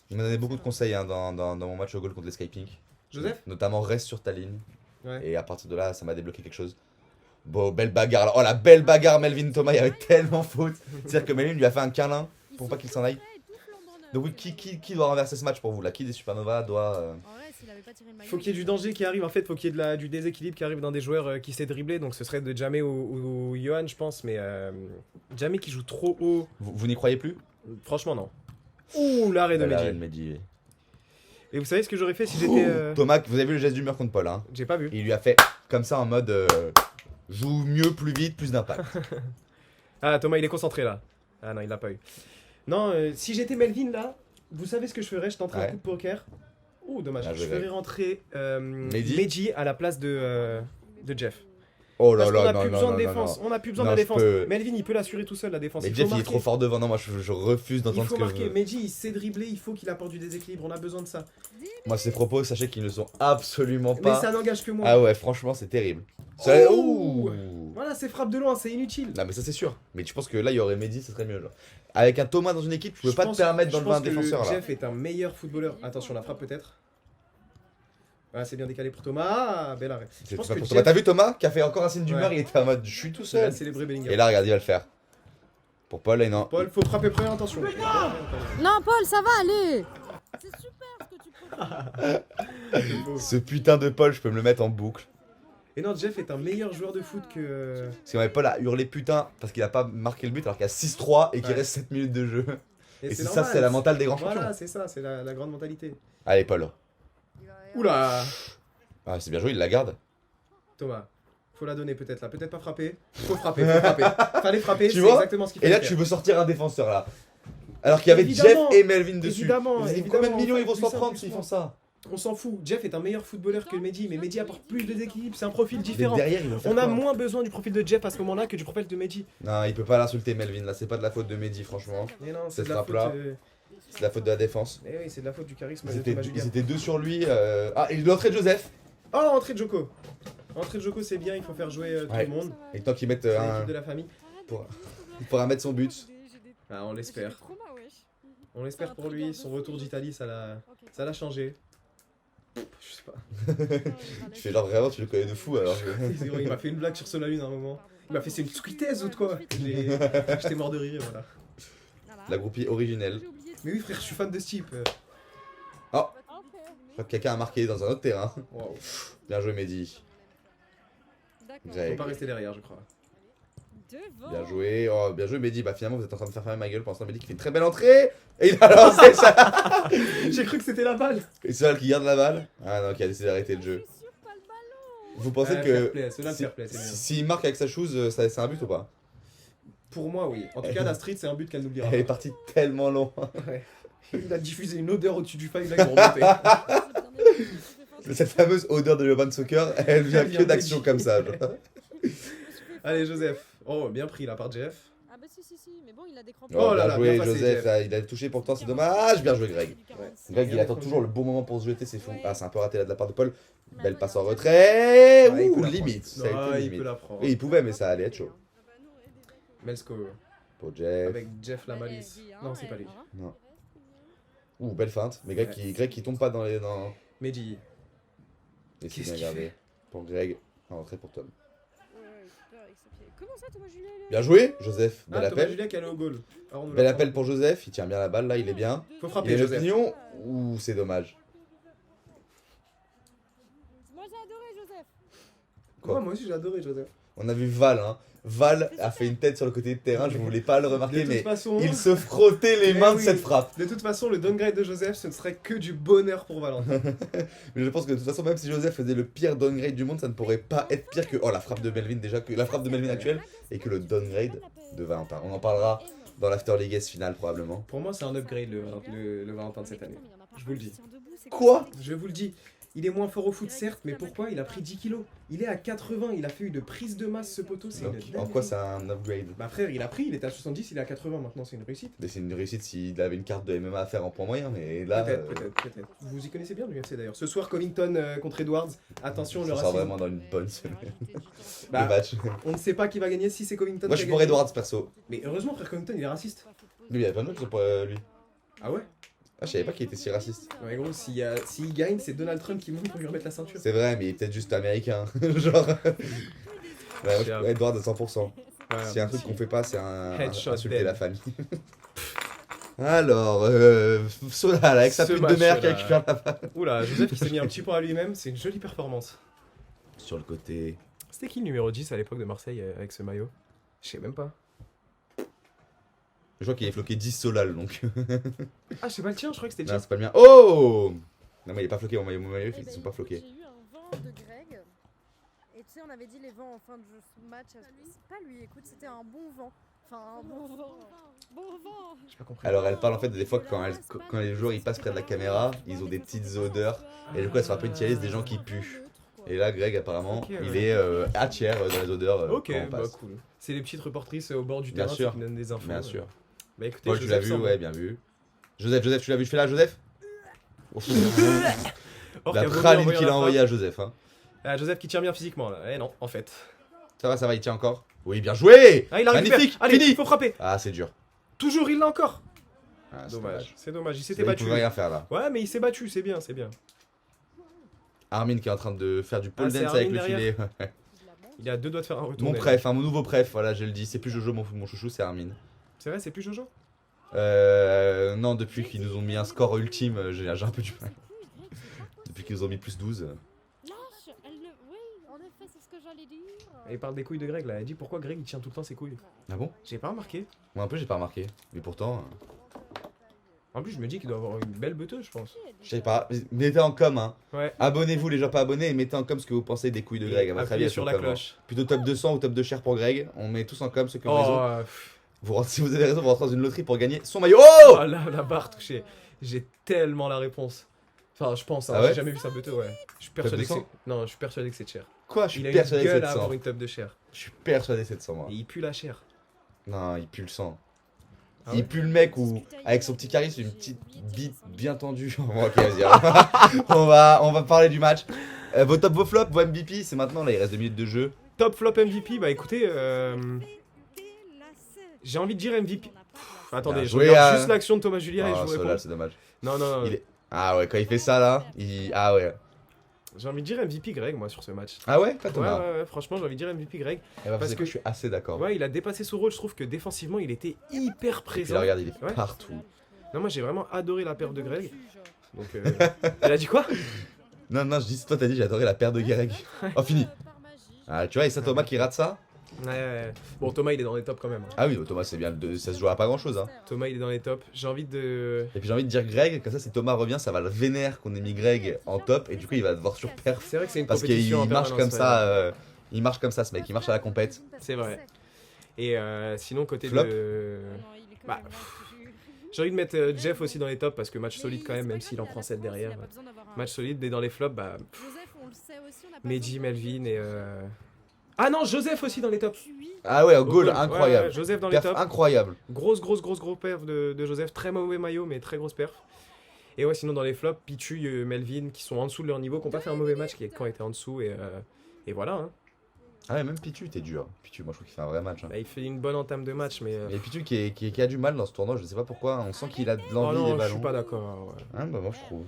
A: Il m'a donné beaucoup de conseils hein, dans mon match au goal contre les Skypink.
D: Joseph?
A: Notamment reste sur ta ligne.
D: Ouais.
A: Et à partir de là, ça m'a débloqué quelque chose. Bon, belle bagarre là. Oh la belle bagarre Melvin Thomas, il y avait tellement faute. C'est-à-dire que Melvin lui a fait un câlin pour pas qu'il s'en aille. Donc oui, qui doit renverser ce match pour vous là? Qui des Supernova doit...
D: Faut qu'il y ait du danger qui arrive, en fait, faut qu'il y ait du déséquilibre qui arrive dans des joueurs qui sait dribbler, donc ce serait de Jamé ou Johan, je pense, mais Jamé qui joue trop haut,
A: Vous n'y croyez plus?
D: franchement, non. Ouh, l'arrêt de
A: L'arrêt
D: Mehdi.
A: de Mehdi.
D: Et vous savez ce que j'aurais fait si j'étais.
A: Thomas, vous avez vu le geste du mur contre Paul hein?
D: J'ai pas vu.
A: Il lui a fait comme ça en mode joue mieux, plus vite, plus d'impact.
D: Ah, Thomas, il est concentré là. Ah non, il l'a pas eu. Non, si j'étais Melvin là, vous savez ce que je ferais? Je tenterais un
A: Ouais.
D: coup de poker. Oh, dommage.
A: Bien
D: Je
A: joué,
D: ferais
A: Greg.
D: rentrer
A: Mehdi
D: Mehdi à la place de Jeff.
A: Oh là
D: Parce qu'on
A: là,
D: a
A: non,
D: plus
A: non,
D: besoin
A: non,
D: de
A: non,
D: défense.
A: non.
D: On a plus besoin
A: Non,
D: de la
A: je
D: défense.
A: peux-
D: Melvin, il peut l'assurer tout seul la défense.
A: Mais
D: Il
A: Jeff,
D: faut
A: il est
D: marquer.
A: trop fort devant. Non, moi je refuse
D: Il
A: d'entendre
D: faut
A: ce que.
D: marquer. Mehdi, il sait dribbler. Il faut qu'il apporte du déséquilibre. On a besoin de ça.
A: Moi, ces propos, sachez qu'ils ne sont absolument
D: Mais
A: pas.
D: ça n'engage que moi.
A: Ah ouais, franchement, c'est terrible.
D: Oh
A: Ouh.
D: Voilà, c'est frappe de loin, c'est inutile.
A: Non, mais ça, c'est sûr. Mais tu penses que là, il y aurait Mehdi, ce serait mieux. Genre. Avec un Thomas dans une équipe, tu peux
D: Je
A: pas
D: pense-
A: te permettre
D: je
A: d'enlever un
D: pense que
A: défenseur là.
D: Jeff est un meilleur footballeur. Attention, la frappe peut-être. Ah, c'est bien décalé pour Thomas. Ah, bel arrêt. Je
A: C'est
D: pense
A: pas
D: que
A: pour
D: Jeff
A: Thomas. T'as vu Thomas qui a fait encore un signe d'humeur?
D: Ouais.
A: Il était en mode je suis tout
D: a
A: seul.
D: célébré Bellingham.
A: Et là, regarde, il va le faire. Pour Paul, et non.
D: Paul, faut frapper première intention.
C: Non, Paul, ça va, allez. C'est super ce que tu produis.
A: Ce putain de Paul, je peux me le mettre en boucle.
D: Et non, Jeff est un meilleur joueur de foot que.
A: Parce que Paul a hurlé putain parce qu'il a pas marqué le but alors qu'il y a 6-3 et qu'il
D: Ouais.
A: reste 7 minutes de jeu. Et c'est ça,
D: normal.
A: c'est la mentale des grands champions.
D: Voilà, c'est ça, c'est la grande mentalité.
A: Allez, Paul.
D: Oula
A: Ah, c'est bien joué, il la garde.
D: Thomas, faut la donner peut-être là. Peut-être pas frapper. Faut frapper, faut frapper. Fallait frapper,
A: Tu
D: c'est
A: vois
D: exactement ce qu'il
A: Et
D: fallait
A: là, tu
D: faire.
A: veux sortir un défenseur là. Alors qu'il y avait
D: Évidemment,
A: Jeff et Melvin dessus.
D: évidemment,
A: Vous savez
D: évidemment,
A: combien de millions ils vont
D: plus
A: s'en
D: ça,
A: prendre
D: plus
A: s'ils
D: ça.
A: font ça?
D: On s'en fout. Jeff est un meilleur footballeur que Mehdi, mais Mehdi apporte plus de déséquilibre. C'est un profil
A: Mais
D: différent.
A: derrière, ils vont faire
D: On a
A: quoi?
D: moins besoin du profil de Jeff à ce moment-là que du profil de Mehdi.
A: Non, il peut pas l'insulter Melvin là, c'est pas de la faute de Mehdi franchement.
D: Mais non,
A: Cette
D: c'est de la faute.
A: frappe-là. C'est de la faute de la défense.
D: Mais oui, c'est de la faute du charisme de
A: Ils étaient,
D: Thomas
A: ils
D: Julien.
A: étaient deux sur lui. Ah, et l'entrée de Joseph.
D: Oh, entrée de Joko. Entrée de Joko, c'est bien, il faut faire jouer tout
A: Ouais.
D: le monde.
A: Et tant qu'ils mettent
D: C'est
A: un.
D: l'équipe de la famille.
A: Il pourra mettre son but.
D: Ah, on l'espère. On l'espère pour lui. Son retour d'Italie, ça l'a changé. Je sais pas.
A: Tu fais genre vraiment, tu le connais de fou alors.
D: Il m'a fait une blague sur Solalune à un moment. Il m'a fait c'est une squeetaise ou de quoi? J'étais mort de rire, voilà.
A: La groupie originelle.
D: Mais oui, frère, je suis fan de ce type.
A: Je crois que quelqu'un a marqué dans un autre terrain.
D: Waouh.
A: Bien joué, Mehdi.
D: Faut
A: Greg.
D: pas rester derrière, je crois.
A: Bien joué. Oh, bien joué, Mehdi. Bah, finalement, vous êtes en train de faire fermer ma gueule pour l'instant. Mehdi qui fait une très belle entrée. Et il a lancé ça.
D: J'ai cru que c'était la balle.
A: Et c'est qui garde la balle. Ah non, qui a décidé d'arrêter le jeu. Vous pensez
D: Fair
A: que.
D: play, ceux-là, le fair play, c'est bien.
A: S'il marque avec sa chose, c'est un but ou pas?
D: Pour moi, oui. En tout cas, la street, c'est un but qu'elle n'oubliera
A: Elle est
D: pas.
A: partie tellement loin.
D: Ouais. Il a diffusé une odeur au-dessus du five line pour remonter.
A: Cette fameuse odeur de Urban Soccer, elle vient
D: Elle vient
A: que d'actions
D: Mehdi.
A: comme ça. genre.
D: Allez, Joseph. Oh, bien pris là par Jeff.
C: Ah bah si, mais bon, il a des crampes.
D: Oh là
A: bien
D: là,
A: joué,
D: bien passé,
A: Joseph.
D: Jeff.
A: Là, il a touché pourtant, c'est dommage. Bien joué, Greg.
D: Ouais.
A: Greg, il
D: Bien
A: attend
D: défendu.
A: toujours le bon moment pour se jeter, c'est fou. Ah, c'est un peu raté là de la part de Paul. Belle passe en retrait.
D: Ouais, il peut
A: Ouh,
D: la
A: limite.
D: prendre.
A: Ça a
D: Ah,
A: été
D: il
A: limite.
D: peut la prendre.
A: Oui, il pouvait, mais ça allait être chaud.
D: Melsko
A: Pour Jeff.
D: avec Jeff la malice. Non, c'est pas lui.
A: Ouh, belle feinte. Mais Greg,
D: Ouais.
A: Greg qui tombe pas dans les. Dans...
D: Mehdi.
A: Et c'est
D: Qu'est-ce
A: bien
D: qu'il
A: gardé. Pour Greg. En rentrée pour Tom.
C: Comment ça, Thomas Julien il est
A: Bien joué, Joseph. Bel
D: Ah, Thomas
A: appel.
D: Julien qui allait au goal. Alors, on nous
A: Bel
D: la
A: appel
D: prend.
A: pour Joseph. Il tient bien la balle là, il est bien.
D: Faut
A: Il
D: frapper,
A: a
D: Joseph.
A: l'opinion. Ouh, c'est dommage.
C: Moi j'ai adoré Joseph.
A: Quoi
D: Ouais, moi aussi j'ai adoré Joseph.
A: On a vu Val, hein. Val a fait une tête sur le côté de terrain, je voulais pas le remarquer,
D: De
A: mais
D: toute façon,
A: il se frottait les
D: Mais
A: mains de
D: oui.
A: cette frappe.
D: de toute façon, le downgrade de Joseph, ce ne serait que du bonheur pour Valentin.
A: Mais je pense que de toute façon, même si Joseph faisait le pire downgrade du monde, ça ne pourrait pas être pire que la frappe de Melvin déjà, que la frappe de Melvin actuelle et que le downgrade de Valentin. On en parlera dans l'After League S finale probablement.
D: Pour moi, c'est un upgrade le Valentin de cette année. Je vous le dis.
A: Quoi?
D: Je vous le dis. Il est moins fort au foot, certes, mais pourquoi? Il a pris 10 kilos. Il est à 80, il a fait une prise de masse, ce poteau, c'est
A: Donc,
D: une
A: en
D: dinguerie.
A: quoi c'est un upgrade?
D: Bah frère, il a pris, il était à 70, il est à 80, maintenant c'est une réussite.
A: Mais c'est une réussite s'il avait une carte de MMA à faire en point moyen, mais là.
D: Peut-être. Vous y connaissez bien l'UFC d'ailleurs. Ce soir, Covington contre Edwards. Attention, le
A: Ça sort
D: racisme.
A: vraiment dans une bonne semaine
D: Bah,
A: de match.
D: on ne sait pas qui va gagner si c'est Covington.
A: Moi je
D: qui
A: suis
D: a
A: pour
D: gagné.
A: Edwards perso.
D: Mais heureusement, frère Covington, il est raciste.
A: Lui, il y a plein d'autres qui sont pour lui.
D: Ah ouais?
A: Ah, je savais pas qu'il était si raciste.
D: Ouais, gros, s'il gagne, c'est Donald Trump qui monte pour lui remettre la ceinture.
A: C'est vrai, mais il est peut-être juste américain. Genre. Ouais, Edwards à 100%.
D: Ouais,
A: S'il y a un truc qu'on fait pas, c'est
D: Headshot
A: insulter
D: dead.
A: la famille. Alors, Solal avec sa
D: Ce
A: pute de mère qui
D: match-là.
A: récupère la balle.
D: Oula, Joseph qui s'est mis un petit point à lui-même, c'est une jolie performance.
A: Sur le côté.
D: C'était qui le numéro 10 à l'époque de Marseille avec ce maillot? Je sais même pas.
A: Je crois qu'il est floqué 10 Solal donc.
D: Ah, c'est pas le tien, je crois que c'était le
A: Non,
D: tien.
A: c'est pas le mien. Oh! Non, mais il est pas floqué, mon maillot, ils sont pas floqués.
C: J'ai eu un vent de Greg. Et tu sais, on avait dit les vents en fin de match. C'est pas lui, écoute, c'était un bon vent. Enfin, un bon vent. Bon vent.
D: J'ai pas compris.
A: Alors, elle parle en fait des fois quand les joueurs ils passent près de la caméra, ils ont des petites odeurs. Et du coup, elle se fait un peu une tier list des gens qui puent. Et là, Greg, apparemment,
D: Ok, ouais.
A: il est à tiers dans les odeurs
D: Ok,
A: quand on
D: bah
A: passe.
D: cool. C'est les petites reportrices au bord du
A: Bien
D: terrain
A: sûr.
D: qui donnent des infos.
A: Bien sûr.
D: Bah écoutez,
A: Moi, tu
D: Joseph
A: l'as vu,
D: semble-
A: ouais, bien vu. Joseph, tu l'as vu, je fais là, Joseph?
D: Or,
A: La
D: qui a voulu
A: praline
D: envoyer
A: qu'il
D: la
A: a
D: frappe.
A: envoyée à Joseph. Hein.
D: Ah, Joseph qui tient bien physiquement là. Eh non, en fait.
A: Ça va, il tient encore. Oui, bien joué!
D: Ah, il a récupéré.
A: Magnifique,
D: Allez,
A: fini!
D: il faut frapper.
A: Ah, c'est dur.
D: Toujours, il l'a encore.
A: Ah, c'est
D: Dommage. C'est dommage, il
A: Il
D: s'était battu.
A: pouvait rien faire là.
D: Ouais, mais il s'est battu, c'est bien, c'est bien.
A: Armin qui est en train de faire du pole
D: Ah, c'est
A: dance avec
D: Armin
A: le filet.
D: Il est à deux doigts de faire un retour.
A: Mon préf, mon nouveau préf, voilà, je le dis. C'est plus Jojo, mon chouchou, c'est Armin.
D: C'est vrai, c'est plus Jojo?
A: Non, depuis qu'ils nous ont mis un score ultime, j'ai un peu du mal. Depuis qu'ils nous ont mis plus 12.
C: Lâche, elle ne... Oui, en effet, c'est ce que j'allais dire.
D: Elle parle des couilles de Greg là. Elle dit pourquoi Greg il tient tout le temps ses couilles.
A: Ah bon?
D: J'ai pas remarqué.
A: Moi un peu, j'ai pas remarqué. Mais pourtant,
D: En plus, je me dis qu'il doit avoir une belle beuteuse, je pense.
A: je sais pas. Mettez en com, hein.
D: Ouais.
A: Abonnez-vous, les gens pas abonnés, et mettez en com ce que vous pensez des couilles de Greg. À votre avis,
D: Appuyez
A: elles
D: sur
A: sont
D: la
A: comment?
D: cloche.
A: Plutôt top 200 ou top de cher pour Greg. On met tous en com ceux qui ont raison.
D: Oh,
A: Si vous avez raison, vous rentrez dans une loterie pour gagner son maillot. Oh!
D: oh là, la barre touchée. J'ai tellement la réponse. Enfin, je pense, hein,
A: Ah ouais
D: j'ai jamais vu sa beuteuse, ouais. Je suis persuadé que
A: Top
D: c'est. Non, je suis persuadé que c'est de chair.
A: Quoi? Je suis
D: Il a une
A: persuadé que c'est
D: gueule
A: de
D: à
A: sang.
D: avoir une top de chair.
A: Je suis persuadé que c'est de sang, moi.
D: Et il pue la chair.
A: Non, il pue le sang.
D: Ah
A: Il
D: ouais
A: pue le mec où, avec son petit charisme, une petite bite bien tendue. Bon, ok, vas-y. on va parler du match. Vos top, vos flops, vos MVP, c'est maintenant, là, il reste 2 minutes de jeu.
D: Top flop MVP, bah écoutez, j'ai envie de dire MVP. Attendez,
A: Bien
D: je
A: joué,
D: regarde
A: hein.
D: juste l'action de Thomas Julia et je
A: Ah,
D: vous
A: Solal,
D: réponds.
A: c'est dommage.
D: Non, non, non.
A: Il est- Ah ouais, quand il fait ça, là, Ah ouais.
D: J'ai envie de dire MVP Greg, moi, sur ce match.
A: Ah ouais? Pas
D: Ouais,
A: Thomas.
D: ouais, ouais, franchement, j'ai envie de dire MVP Greg.
A: Eh ben,
D: parce
A: parce que je suis assez d'accord.
D: Ouais, il a dépassé son rôle, je trouve que défensivement, il était hyper
A: Et puis
D: présent.
A: là, regarde, il est
D: Ouais.
A: partout.
D: Non, moi, j'ai vraiment adoré la paire de Greg. Donc, elle a dit quoi?
A: Non, non, je dis, toi, t'as dit, j'ai adoré la paire de Greg. Oh, fini. Ah, tu vois, et ça, Thomas qui rate ça?
D: Ouais, ouais. Bon, Thomas, il est dans les tops quand même. hein.
A: Ah oui, Thomas, c'est bien, ça se joue à pas grand chose, hein.
D: Thomas, il est dans les tops. J'ai envie de.
A: Et puis j'ai envie de dire Greg, comme ça, si Thomas revient, ça va le vénère qu'on ait mis Greg en top, et du coup, il va devoir sur perf.
D: C'est vrai que c'est une
A: Parce qu'il
D: compétition en
A: marche
D: permanence,
A: comme
D: ouais.
A: ça, il marche comme ça, ce mec, il marche à la compète.
D: C'est vrai. Et sinon, côté
A: Flop.
D: de. Bah, J'ai envie de mettre Jeff aussi dans les tops parce que match solide quand même, même s'il en prend 7 derrière. Match solide, mais dans les flops, bah. Mehdi, Melvin et. Ah non, Joseph aussi dans les tops.
A: Ah ouais, au
D: Au
A: goal,
D: goal.
A: incroyable.
D: Ouais, Joseph dans les
A: Perf
D: tops.
A: incroyable.
D: Grosse perf de Joseph. Très mauvais maillot, mais très grosse perf. Et ouais, sinon dans les flops, Pichu, Melvin, qui sont en dessous de leur niveau, qui n'ont pas fait un mauvais match, qui ont été en dessous. Et voilà. Hein.
A: Ah ouais, même Pitu, t'es dur. Pitu, moi je trouve qu'il fait un vrai match. Hein.
D: Bah, il fait une bonne entame de match, mais.
A: Et Pitu qui a du mal dans ce tournoi, je sais pas pourquoi, on sent qu'il a de
D: Oh
A: l'envie des
D: non, je
A: ballons.
D: suis pas d'accord. Ouais.
A: Hein, bah moi je trouve.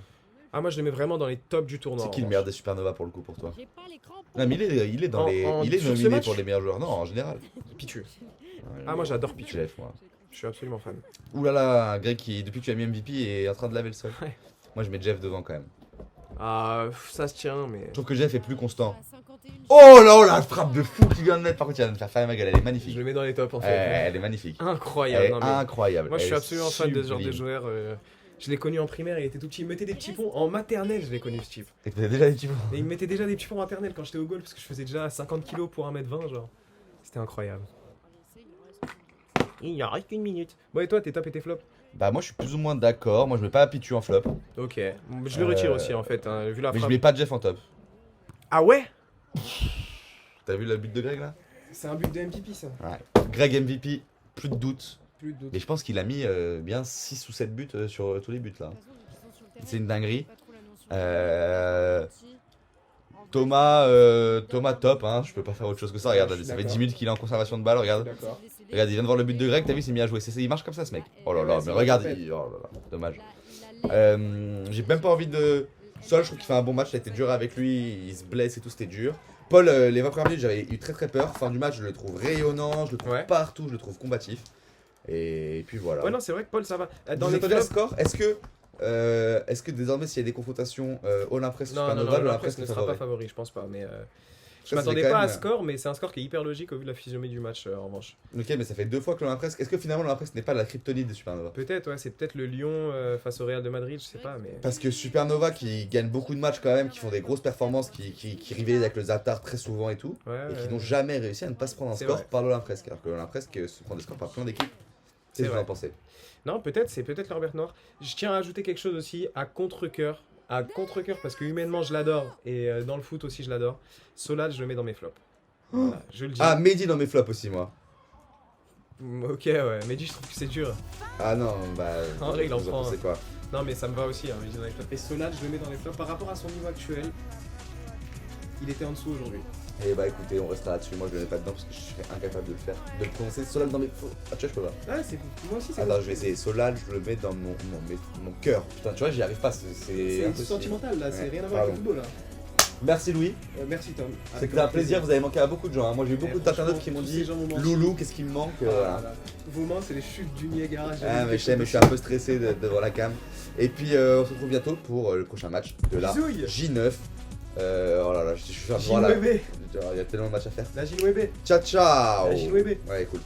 D: Ah, moi je le mets vraiment dans les tops du tournoi.
A: C'est qui
D: en
A: le meilleur
D: revanche.
A: des Supernova pour le coup pour toi?
C: J'ai pas l'écran pour-
A: Non mais il est dans les. Il est
D: sur ce
A: nominé
D: match
A: pour les meilleurs joueurs. Non, en général.
D: Pichu.
A: Ouais,
D: Ah, moi j'adore Pichu.
A: Jeff, moi.
D: Je suis absolument fan.
A: Ouh là là, Greg qui, depuis que tu as mis MVP, est en train de laver le sol.
D: Ouais.
A: Moi je mets Jeff devant quand même.
D: Ah, ça se tient, mais.
A: Je trouve que Jeff est plus constant.
C: À 51,
A: Oh là, la frappe de fou qui vient de mettre. Par contre, il vient de me faire faire ma gueule, elle est magnifique.
D: Je le mets dans les tops en fait.
A: Elle est magnifique.
D: Incroyable.
A: Elle est
D: non, mais
A: incroyable.
D: Moi je suis
A: Elle est
D: absolument fan de ce genre de
A: sublime.
D: joueur. Je l'ai connu en primaire, il était tout petit. Il me mettait des petits ponts. En maternelle, je l'ai connu ce type.
A: Et t'as déjà des petits points.
D: Et il me mettait déjà des petits ponts en maternelle quand j'étais au goal parce que je faisais déjà 50 kilos pour 1m20 genre. C'était incroyable. Il en reste qu'une minute. Bon et toi, tes tops et tes flops?
A: Bah, moi je suis plus ou moins d'accord. Moi je mets pas Pichu en flop.
D: Ok. Je le retire aussi en fait, hein, vu la
A: Mais je
D: frappe.
A: mets pas Jeff en top.
D: Ah ouais?
A: T'as vu le but de Greg là?
D: C'est un but de MVP ça.
A: Ouais. Greg MVP, plus de doute.
D: Plus de doute.
A: Mais je pense qu'il a mis bien 6 ou 7 buts sur tous les buts là. C'est une dinguerie. Thomas top, hein. Je peux pas faire autre chose que ça. Regarde,
D: Je suis
A: ça fait
D: d'accord.
A: 10 minutes qu'il est en conservation de balle. Regarde.
D: D'accord.
A: Regarde, il vient de voir le but de Greg. T'as vu, il s'est mis à jouer. Il marche comme ça ce mec. Oh là là,
D: Ouais,
A: mais
D: c'est
A: regarde.
D: vrai.
A: Oh là là, dommage. J'ai même pas envie de. Sol, je trouve qu'il fait un bon match. Ça a été dur avec lui. Il se blesse et tout, c'était dur. Paul, les 20 premières minutes, j'avais eu très peur. Fin du match, je le trouve rayonnant. Je le trouve
D: Ouais.
A: partout. Je le trouve combatif. Et puis voilà.
D: Ouais non c'est vrai que Paul ça va. Dans
A: Vous
D: les
A: attendez le
D: flops.
A: score? Est-ce que désormais s'il y a des confrontations Olympresse
D: Non, non,
A: Supernova,
D: non,
A: l'Olympresse
D: ne
A: est
D: sera
A: favori?
D: pas favori, je pense pas. Mais je
A: Ça,
D: m'attendais
A: c'est quand
D: pas à
A: même-
D: ce score, mais c'est un score qui est hyper logique au vu de la physionomie du match en revanche.
A: Ok, mais ça fait 2 fois que l'Olympresse. Est-ce que finalement l'Olympresse n'est pas la kryptonite des Supernova?
D: Peut-être, ouais, c'est peut-être le Lyon face au Real de Madrid, je sais pas, mais.
A: Parce que Supernova qui gagnent beaucoup de matchs quand même, qui font des grosses performances, qui rivalisent avec le Zatar très souvent et tout,
D: Ouais,
A: et qui
D: ouais.
A: n'ont jamais réussi à ne pas se prendre un
D: C'est
A: score
D: vrai.
A: par l'Olympresque. Alors que l'Olympresque se prend des scores par plein d'équipes.
D: C'est
A: Qu'est-ce que vous
D: vrai.
A: en pensez?
D: Non, peut-être, c'est peut-être leur bête noire. Je tiens à ajouter quelque chose aussi, à contre-cœur. À contre-cœur, parce que humainement je l'adore, et dans le foot aussi je l'adore. Solal, je le mets dans mes flops. Voilà, je le dis.
A: Ah, Mehdi dans mes flops aussi, moi.
D: Ok, ouais, mais dis, je trouve que c'est dur.
A: Ah non, bah.
D: En vrai, il en
A: vous
D: prend.
A: pensez quoi?
D: Non, mais ça me va aussi, hein, Mehdi dans les flops. Et Solal, je le mets dans les flops par rapport à son niveau actuel. Il était en dessous aujourd'hui.
A: Et bah écoutez, on restera là-dessus. Moi je le mets pas dedans parce que je serais incapable de le faire. De le prononcer. Solal dans mes. Ah, tu vois, je peux pas.
D: Ah, c'est moi aussi, c'est
A: Attends, je vais essayer. Solal, je le mets dans mon cœur. Putain, tu vois, j'y arrive pas. C'est impossible.
D: sentimental là, c'est
A: Ouais,
D: rien à voir avec
A: pardon.
D: le football là.
A: Merci Louis.
D: Merci Tom.
A: C'était un plaisir. Vous avez manqué à beaucoup de gens. Hein. Moi j'ai eu beaucoup
D: Eh,
A: d'internautes qui
D: franchement,
A: m'ont
D: tous
A: dit
D: ces gens m'ont menti.
A: Loulou, qu'est-ce qui me manque voilà.
D: Vos mains, c'est les chutes du Niagara.
A: Ah, mais je sais, mais je suis un peu stressé devant la cam. Et puis on se retrouve bientôt pour le prochain match de la
D: Bisouille.
A: J9. Oh là là, je suis voilà.
D: JWB.
A: Il y a tellement de matchs à faire.
D: La JWB.
A: Ciao ciao.
D: La JWB.
A: Ouais, cool.